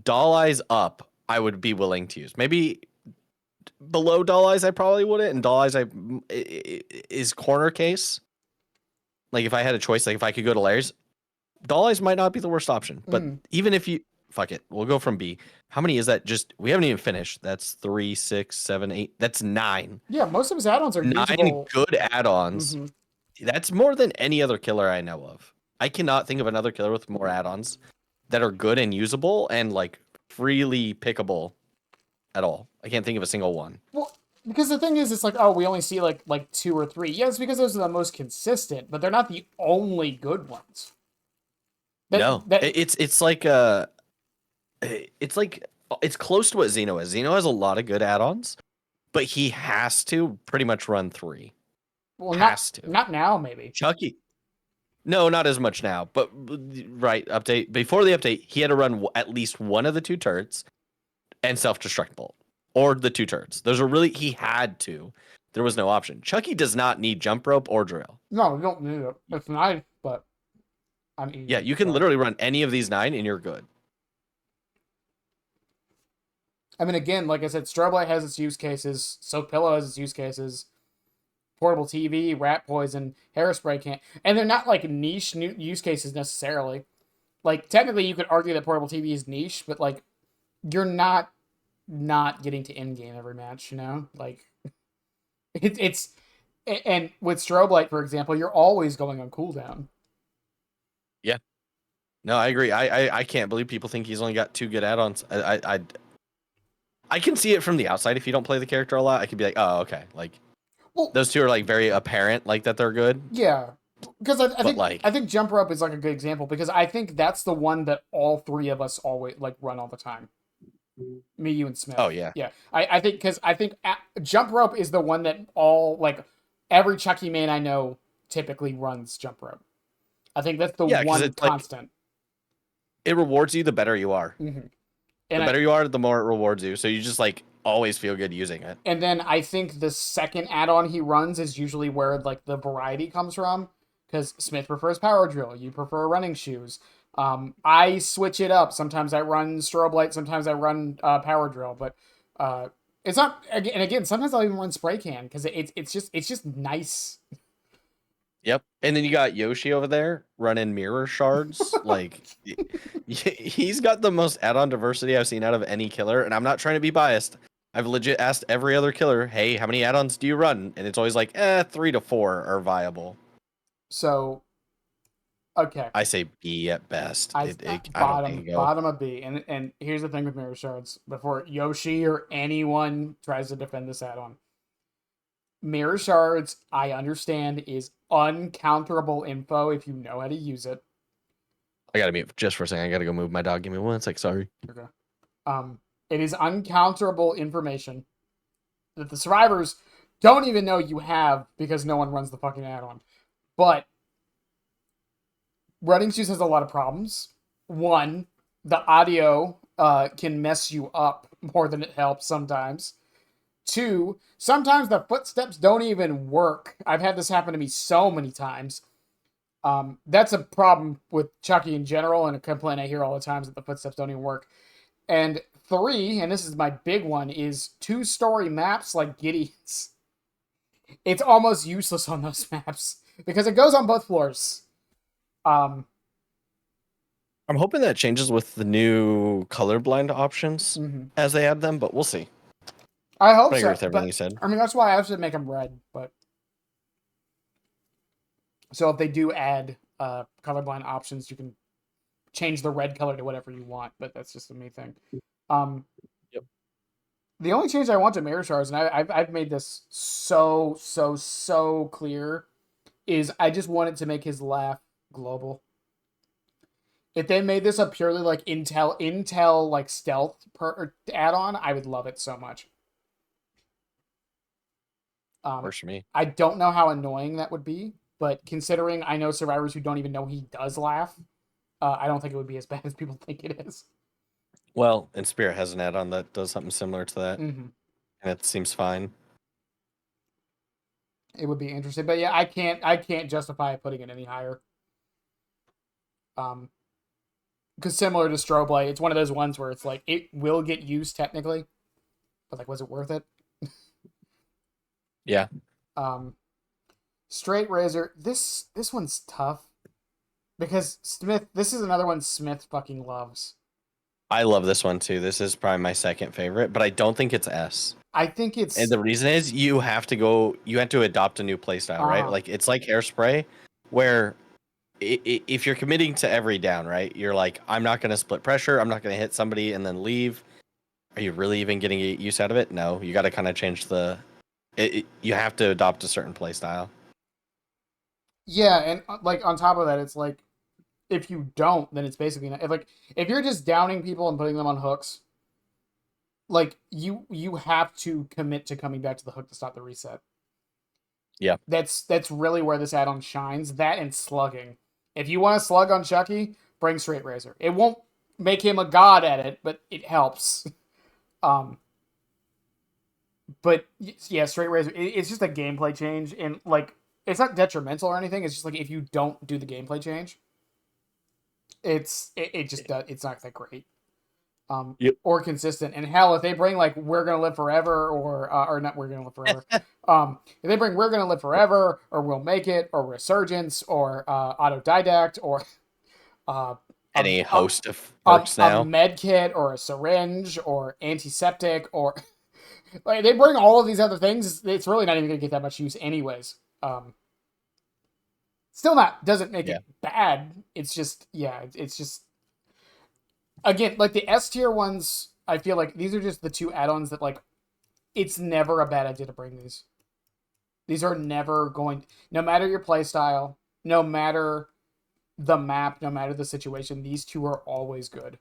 Doll Eyes up, I would be willing to use. Maybe below Doll Eyes, I probably wouldn't. And Doll Eyes, is corner case. Like if I had a choice, like if I could go to layers, Doll Eyes might not be the worst option. But even if you fuck it, we'll go from B. How many is that? Just we haven't even finished. That's 3, 6, 7, 8. That's 9. Yeah, most of his add-ons are 9 usable. good add-ons. That's more than any other killer I know of. I cannot think of another killer with more add-ons that are good and usable and like freely pickable at all. I can't think of a single one. Well, because the thing is, it's like, oh, we only see like 2 or 3. Yes, because those are the most consistent, but they're not the only good ones. It's like it's close to what Xeno is. Xeno has a lot of good add-ons, but he has to pretty much run 3. Well, not now, maybe. Chucky. No, not as much now, but right, update. Before the update, he had to run at least one of the 2 turrets and self-destruct bolt. Or the 2 turrets. Those are really, he had to. There was no option. Chucky does not need jump rope or drill. No, you don't need it. It's nice, but I'm easy. Yeah, you can literally run any of these 9 and you're good. I mean, again, like I said, strobe light has its use cases. Soak pillow has its use cases. Portable TV, rat poison, hairspray can't, and they're not like niche use cases necessarily. Like technically, you could argue that portable TV is niche, but like you're not getting to end game every match. You know, like it's and with strobe light, for example, you're always going on cooldown. Yeah, no, I agree. I can't believe people think he's only got 2 good add-ons. I can see it from the outside. If you don't play the character a lot, I could be like, oh, okay, like. Well, those 2 are like very apparent, like that they're good. Yeah, because I think jump rope is like a good example because I think that's the one that all 3 of us always like run all the time. Me, you, and Smith. Oh yeah, yeah. I think because jump rope is the one that all like every Chucky main I know typically runs jump rope. I think that's the one constant. Like, it rewards you the better you are. Mm-hmm. The better you are, the more it rewards you. So you just like always feel good using it. And then I think the second add-on he runs is usually where like the variety comes from, because Smith prefers power drill, you prefer running shoes. I switch it up. Sometimes I run strobe light, sometimes I run power drill, but it's not. And again, sometimes I'll even run spray can because it's just nice. Yep. And then you got Yoshi over there running mirror shards. Like he's got the most add-on diversity I've seen out of any killer. And I'm not trying to be biased. I've legit asked every other killer, hey, how many add-ons do you run? And it's always like, 3 to 4 are viable. So, okay. I say B at best. Bottom of B. And here's the thing with mirror shards. Before Yoshi or anyone tries to defend this add-on. Mirror shards, I understand, is uncounterable info if you know how to use it. I gotta mute just for a second. I gotta go move my dog. Give me 1 sec. Sorry. Okay. It is uncounterable information that the survivors don't even know you have because no one runs the fucking add-on. But running shoes has a lot of problems. One, the audio can mess you up more than it helps sometimes. Two, sometimes the footsteps don't even work. I've had this happen to me so many times. That's a problem with Chucky in general, and a complaint I hear all the time is that the footsteps don't even work. And three, and this is my big one, is 2-story maps like Gideon's. It's almost useless on those maps because it goes on both floors. I'm hoping that changes with the new colorblind options as they add them, but we'll see. I hope I agree so. with everything But you said. I mean, that's why I have to make them red. But so if they do add colorblind options, you can change the red color to whatever you want. But that's just a me thing. Yep. The only change I want to mirror shards, and I've made this so clear, is I just wanted to make his laugh global. If they made this a purely like Intel like stealth add-on, I would love it so much. Works for me. I don't know how annoying that would be, but considering I know survivors who don't even know he does laugh, I don't think it would be as bad as people think it is. Well, and Spirit has an add-on that does something similar to that, and it seems fine. It would be interesting, but yeah, I can't justify putting it any higher. Because similar to strobe light, it's one of those ones where it's like it will get used technically, but like, was it worth it? Yeah. Straight razor. This one's tough because Smith. This is another one Smith fucking loves. I love this one too. This is probably my second favorite, but I don't think it's S. I think it's. And the reason is you have to adopt a new playstyle, right? Like it's like hairspray, where if you're committing to every down, right? You're like, I'm not going to split pressure. I'm not going to hit somebody and then leave. Are you really even getting use out of it? No, you got to kind of change you have to adopt a certain playstyle. Yeah, and like on top of that, it's like if you don't, then it's basically not, if you're just downing people and putting them on hooks, like you have to commit to coming back to the hook to stop the reset. Yeah, that's really where this add-on shines. That and slugging. If you want to slug on Chucky, bring straight razor. It won't make him a god at it, but it helps. But yeah, straight razor. It's just a gameplay change, and like it's not detrimental or anything. It's just like if you don't do the gameplay change, it just does. It's not that great. Or consistent. And hell, if they bring like "We're Gonna Live Forever" or not "We're Gonna Live Forever," if they bring "We're Gonna Live Forever" or "We'll Make It" or "Resurgence" or autodidact or any host of perks now, a med kit or a syringe or antiseptic or like they bring all of these other things, it's really not even gonna get that much use anyways. Still not doesn't make it bad. It's just it's just again like the S tier ones. I feel like these are just the two add-ons that like it's never a bad idea to bring these. These are never going, no matter your playstyle, no matter the map, no matter the situation, these two are always good.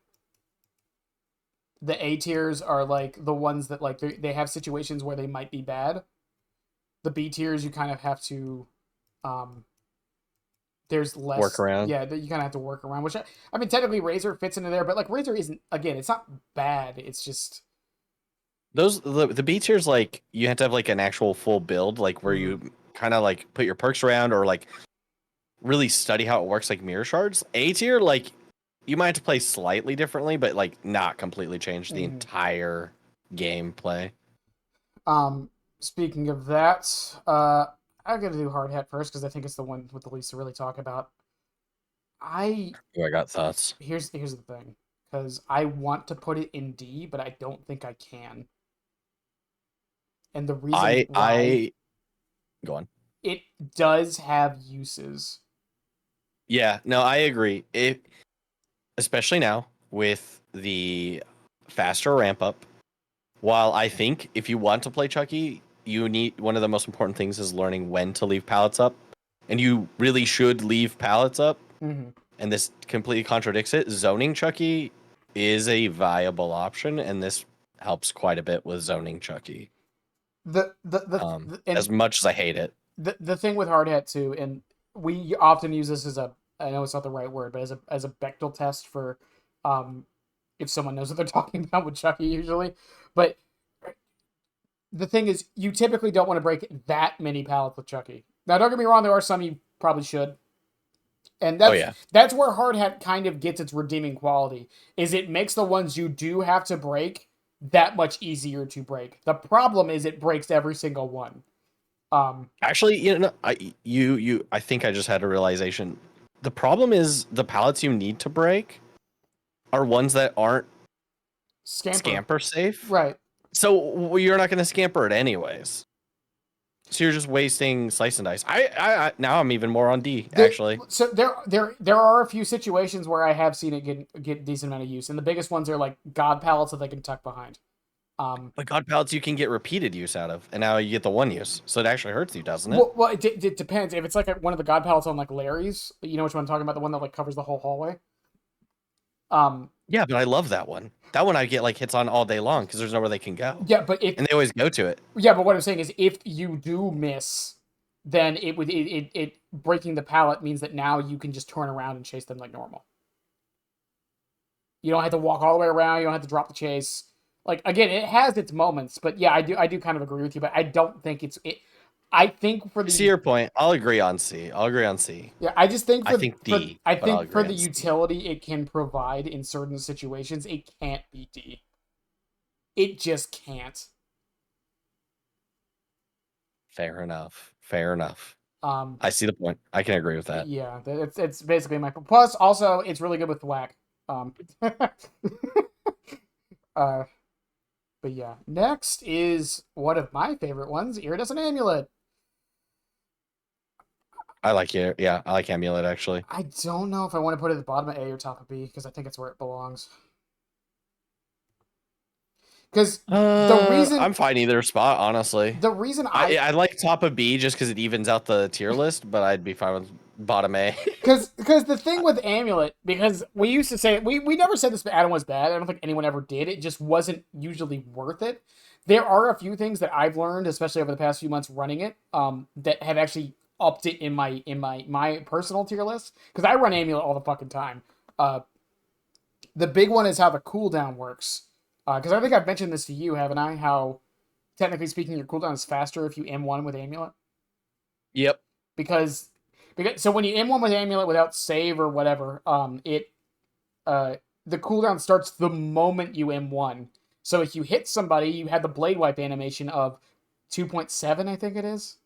The A tiers are like the ones that like they have situations where they might be bad. The B tiers you kind of have to there's less work around. Yeah, you kind of have to work around, which I mean technically Razor fits into there, but like Razor isn't, again, it's not bad, it's just the B tiers, like you have to have like an actual full build, like where you kind of like put your perks around or like really study how it works, like mirror shards. A tier, like you might have to play slightly differently, but like not completely change the entire gameplay. Speaking of that, I'm gonna do hard hat first because I think it's the one with the least to really talk about. I got thoughts. Here's the thing, because I want to put it in D, but I don't think I can. And the reason why, go on. It does have uses. Yeah, no, I agree. Especially now with the faster ramp up. While I think if you want to play Chucky, you need one of the most important things is learning when to leave pallets up, and you really should leave pallets up. Mm-hmm. And this completely contradicts it. Zoning Chucky is a viable option, and this helps quite a bit with zoning Chucky. And As much as I hate it, the thing with hard hat too, and we often use this as a, I know it's not the right word, but as a Bechdel test for if someone knows what they're talking about with Chucky usually. But the thing is, you typically don't want to break that many pallets with Chucky. Now, don't get me wrong, there are some you probably should. And that's where hard hat kind of gets its redeeming quality, is it makes the ones you do have to break that much easier to break. The problem is it breaks every single one. Actually, I think I just had a realization. The problem is the pallets you need to break are ones that aren't scamper safe. Right. So you're not going to scamper it anyways. So you're just wasting slice and dice. I now I'm even more on D actually. So there are a few situations where I have seen it get decent amount of use, and the biggest ones are like god pallets that they can tuck behind. But god pallets you can get repeated use out of, and now you get the one use, so it actually hurts you, doesn't it? Well, it depends. If it's like one of the god pallets on like Larry's, you know which one I'm talking about, the one that like covers the whole hallway. Yeah, but I love that one. That one I get like hits on all day long because there's nowhere they can go. Yeah, but and they always go to it. Yeah, but what I'm saying is, if you do miss, then it breaking the pallet means that now you can just turn around and chase them like normal. You don't have to walk all the way around. You don't have to drop the chase. Like again, it has its moments, but yeah, I do kind of agree with you, but I don't think it's it. I think for the see your point, I'll agree on C. Yeah, I just think I think D. I think for the utility it can provide in certain situations, it can't be D. It just can't. Fair enough. I see the point. I can agree with that. Yeah, it's basically my plus. Also, it's really good with whack. But yeah, next is one of my favorite ones, Iridescent Amulet. I like it. Yeah, I like Amulet actually. I don't know if I want to put it at the bottom of A or top of B because I think it's where it belongs. Because the reason I'm fine either spot, honestly. The reason I like top of B just because it evens out the tier list, but I'd be fine with bottom A. Because the thing with Amulet, because we used to say we never said this add-on was bad. I don't think anyone ever did. It just wasn't usually worth it. There are a few things that I've learned, especially over the past few months running it, that have actually upped it in my personal tier list. Because I run Amulet all the fucking time. The big one is how the cooldown works. Because I think I've mentioned this to you, haven't I? How, technically speaking, your cooldown is faster if you M1 with Amulet. Yep. Because so when you M1 with Amulet without save or whatever, the cooldown starts the moment you M1. So if you hit somebody, you had the blade wipe animation of 2.7, I think it is.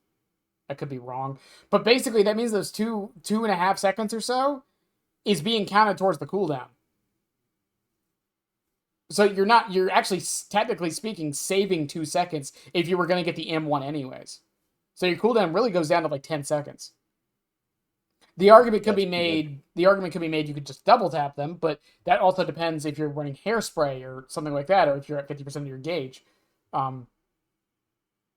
I could be wrong. But basically that means those 2.5 seconds or so is being counted towards the cooldown. So you're actually, technically speaking, saving 2 seconds if you were going to get the M1 anyways. So your cooldown really goes down to like 10 seconds. The argument could be made you could just double tap them, but that also depends if you're running hairspray or something like that, or if you're at 50% of your gauge.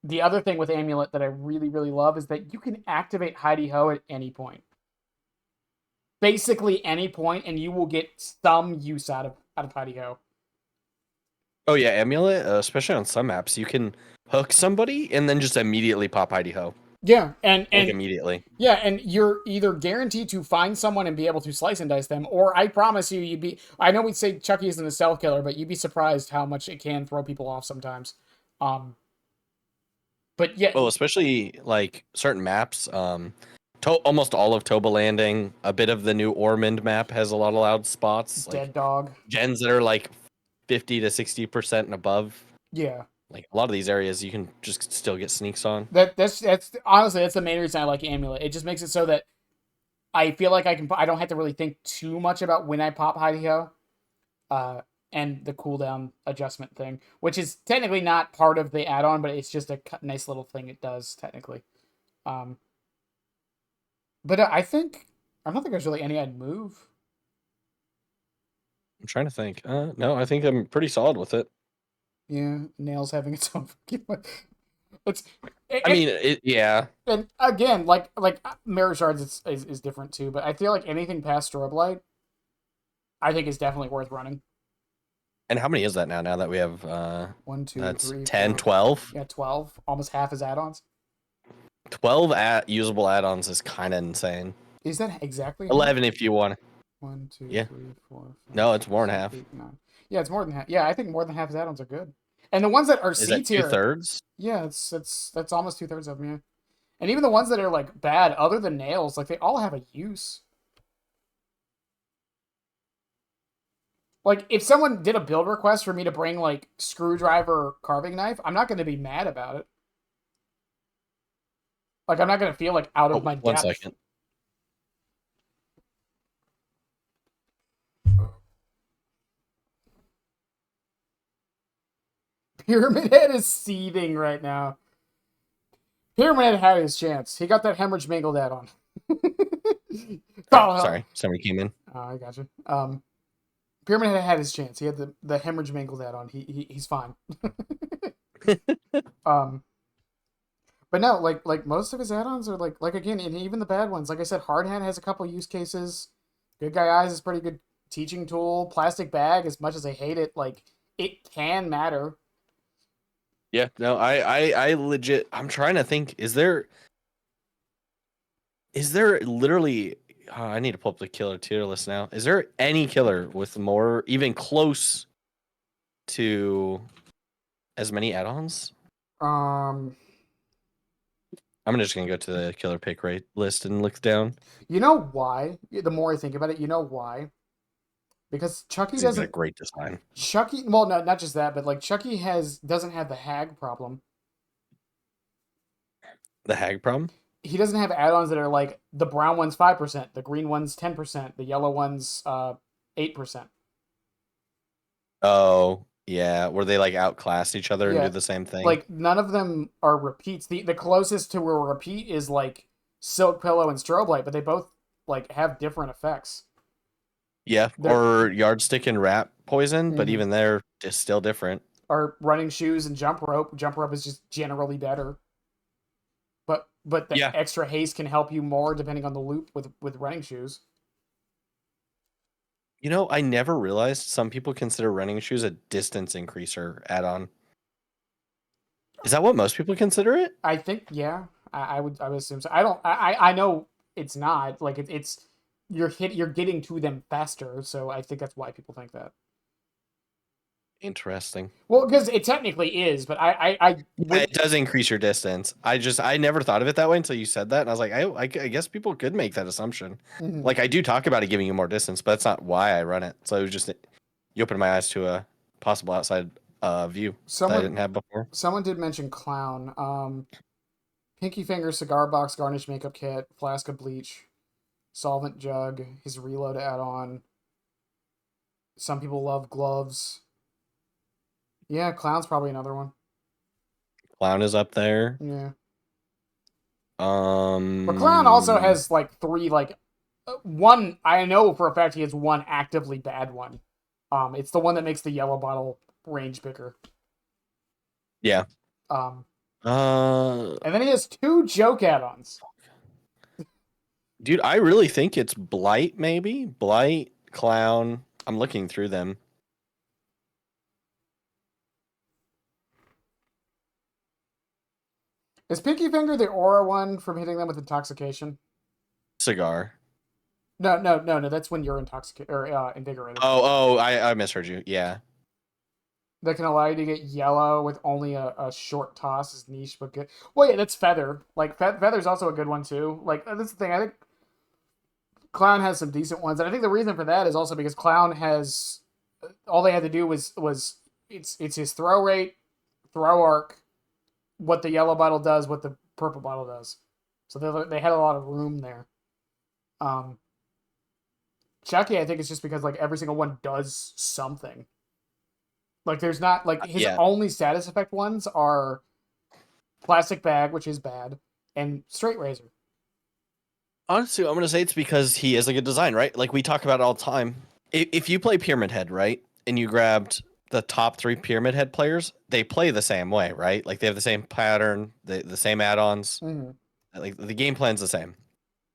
The other thing with Amulet that I really, really love is that you can activate Hidey Ho at any point. Basically any point, and you will get some use out of Hidey Ho. Oh yeah, Amulet, especially on some maps, you can hook somebody and then just immediately pop Hidey Ho. Yeah, and immediately. Yeah, and you're either guaranteed to find someone and be able to slice and dice them, or I promise you, you'd be. I know we'd say Chucky isn't a stealth killer, but you'd be surprised how much it can throw people off sometimes. But yeah. Well, especially like certain maps. Almost all of Toba Landing, a bit of the new Ormond map has a lot of loud spots. Dead Dog. Gens that are like 50 to 60% and above. Yeah. Like a lot of these areas, you can just still get sneaks on. That's honestly that's the main reason I like Amulet. It just makes it so that I feel like I don't have to really think too much about when I pop Hidey Ho, and the cooldown adjustment thing, which is technically not part of the add-on, but it's just a nice little thing it does technically. But I don't think there's really any I'd move. I'm trying to think. No, I think I'm pretty solid with it. Yeah, Nails having its own. It's I mean, yeah. and again, like Mirror Shards is different too, but I feel like anything past Strobe Light, I think is definitely worth running. And how many is that now? Now that we have One, two, that's three, 10, four, 12? yeah, 12, almost half as add-ons. 12 usable add-ons is kind of insane. Is that exactly half? 11 if you want. One, two, Yeah. three, four, five, No, it's six, more than seven, half. 8, 9. Yeah, it's more than half. Yeah, I think more than half his add-ons are good. And the ones that are Is C that tier, 2/3? yeah, that's almost 2/3 of them. Yeah. And even the ones that are like bad, other than nails, like they all have a use. Like if someone did a build request for me to bring like screwdriver or carving knife, I'm not going to be mad about it. Like I'm not going to feel like out of Oh, my one depth. second. Pyramid Head is seething right now. Pyramid Head had his chance. He got that hemorrhage mangled add-on. Oh, sorry, somebody came in. Oh, I got you. Pyramid Head had his chance. He had the hemorrhage mangled add-on. He's fine. um, but no, like most of his add-ons are like again, and even the bad ones. Like I said, Hard Hat has a couple use cases. Good Guy Eyes is pretty good teaching tool. Plastic Bag, as much as I hate it, like it can matter. Yeah, no, I legit. I'm trying to think. Is there literally? I need to pull up the killer tier list now. Is there any killer with more, even close to as many add-ons? Um, I'm just gonna go to the killer pick rate list and look down. you know why? The more I think about it, you know why? Because Chucky 'Cause he's got a doesn't. great design. Chucky, well, no, not just that, but like Chucky doesn't have the hag problem. The hag problem. He doesn't have add-ons that are like the brown one's 5%, the green one's 10%, the yellow one's 8%. Oh, yeah, where they like outclass each other and do Yeah, the same thing. like none of them are repeats. The closest to a repeat is like Silk Pillow and Strobe Light, but they both like have different effects. Yeah, They're or yardstick and rat poison, but mm-hmm. even they're just still different. Are running shoes and jump rope. Jump rope is just generally better, but the Yeah, extra haste can help you more depending on the loop with running shoes. I never realized some people consider running shoes a distance increaser add-on. Is that what most people consider it? I think yeah, I would assume so. I don't I know it's not like it's you're getting to them faster, so I think that's why people think that. Interesting. Well, because it technically is, but I Yeah, would it does increase your distance. I never thought of it that way until you said that, and I was like, I guess people could make that assumption. mhm. Like I do talk about it giving you more distance, but that's not why I run it. So it was just you opened my eyes to a possible outside view that I someone didn't have before. someone did mention clown. Pinky finger cigar box garnish makeup kit, flask of bleach, solvent jug, his reload add on. Some people love gloves. Yeah, clown's probably another one. Clown is up there. Yeah. But clown also has like three like one. I know for a fact he has one actively bad one. It's the one that makes the yellow bottle range bigger. Yeah. Um, Uh, and then he has two joke add-ons. dude, I really think it's Blight, maybe Blight, Clown. I'm looking through them. Is Pinky Finger the aura one from hitting them with intoxication? Cigar. No. That's when you're intoxicated or invigorated. I misheard you. Yeah. That can allow you to get yellow with only a short toss is niche but good. Well, yeah, that's Feather. Like Feather's also a good one too. Like that's the thing. I think Clown has some decent ones, and I think the reason for that is also because Clown has all they had to do was it's his throw rate, throw arc, what the yellow bottle does, what the purple bottle does. So they had a lot of room there. Um, Chucky, I think it's just because like every single one does something. Like there's not like his Yeah. only status effect ones are plastic bag, which is bad, and straight razor. Honestly, I'm gonna say it's because he is a good design, right? Like we talk about it all the time. If you play Pyramid Head, right, and you grabbed the top 3 Pyramid Head players, they play the same way, right? Like they have the same pattern, the same add-ons. Mm-hmm. Like the game plan's the same.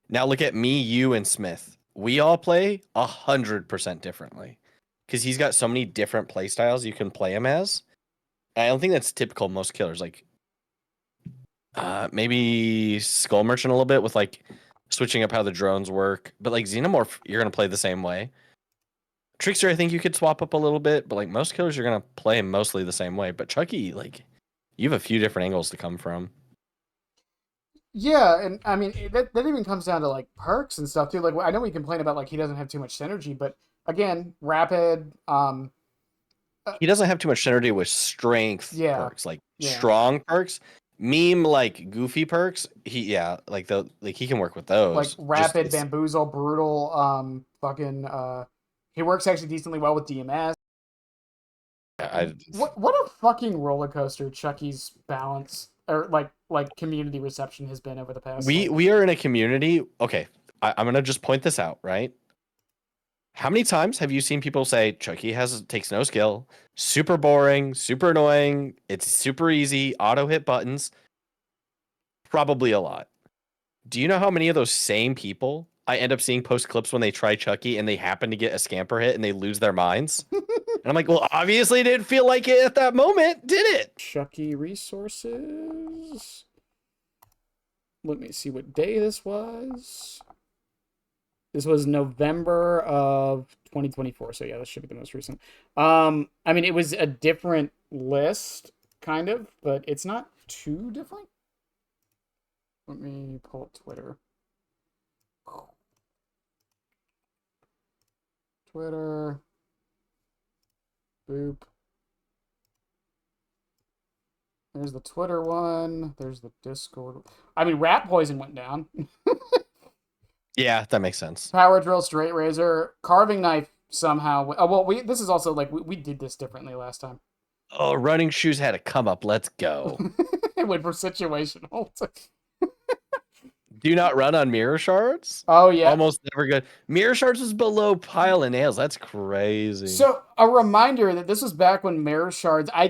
Now look at me, you, and Smith. We all play 100% differently because he's got so many different play styles you can play him as. I don't think that's typical of most killers. Like maybe Skull Merchant a little bit with like switching up how the drones work, but like Xenomorph, you're gonna play the same way. Trickster, I think you could swap up a little bit, but like most killers, you're gonna play mostly the same way. But Chucky, like, you have a few different angles to come from. Yeah, and I mean that even comes down to like perks and stuff too. Like I know we complain about like he doesn't have too much synergy, but again, rapid. He doesn't have too much synergy with strength Yeah, perks, like yeah, strong perks, meme like goofy perks. Like he can work with like those. Just rapid, it's bamboozle, brutal. Fucking. He works actually decently well with DMS. I What a fucking roller coaster Chucky's balance or like community reception has been over the past. we are in a community. Okay, I'm gonna just point this out, right? How many times have you seen people say Chucky takes no skill, super boring, super annoying, it's super easy, auto hit buttons? Probably a lot. Do you know how many of those same people I end up seeing post clips when they try Chucky and they happen to get a scamper hit and they lose their minds? And I'm like, well, obviously it didn't feel like it at that moment, did it? Chucky resources. Let me see what day this was. This was November of 2024. So yeah, this should be the most recent. I mean, it was a different list, kind of, but it's not too different. Let me pull up Twitter. Twitter. Boop. There's the Twitter one. There's the Discord. I mean, Rat Poison went down. Yeah, that makes sense. Power Drill, Straight Razor, Carving Knife somehow. Oh, well, this is also like we did this differently last time. Oh, running shoes had to come up. Let's go. It went for situational. Do not run on mirror shards. Oh yeah. Almost never good. Mirror shards was below pile of nails. That's crazy. So a reminder that this was back when Mirror Shards. I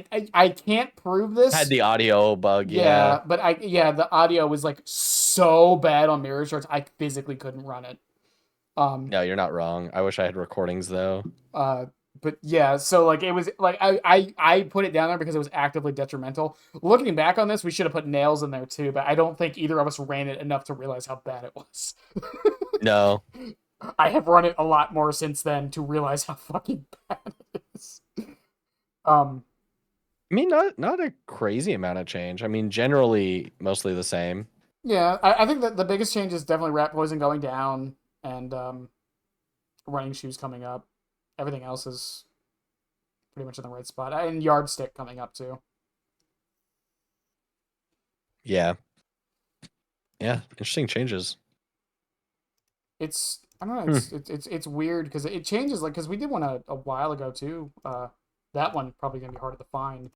can't prove Had this. the audio bug. Yeah, but the audio was like so bad on Mirror Shards. I physically couldn't run it. No, you're not wrong. I wish I had recordings though. But yeah, so like it was like I put it down there because it was actively detrimental. Looking back on this, we should have put nails in there too, but I don't think either of us ran it enough to realize how bad it was. No. I have run it a lot more since then to realize how fucking bad it is. I mean, not a crazy amount of change. I mean, generally mostly the same. Yeah, I think that the biggest change is definitely Rat Poison going down and Running Shoes coming up. Everything else is pretty much in the right spot. And Yardstick coming up too. Yeah. Yeah, interesting changes. It's I don't know. It's weird because it changes like because we did one a while ago too. That one probably gonna be harder to find.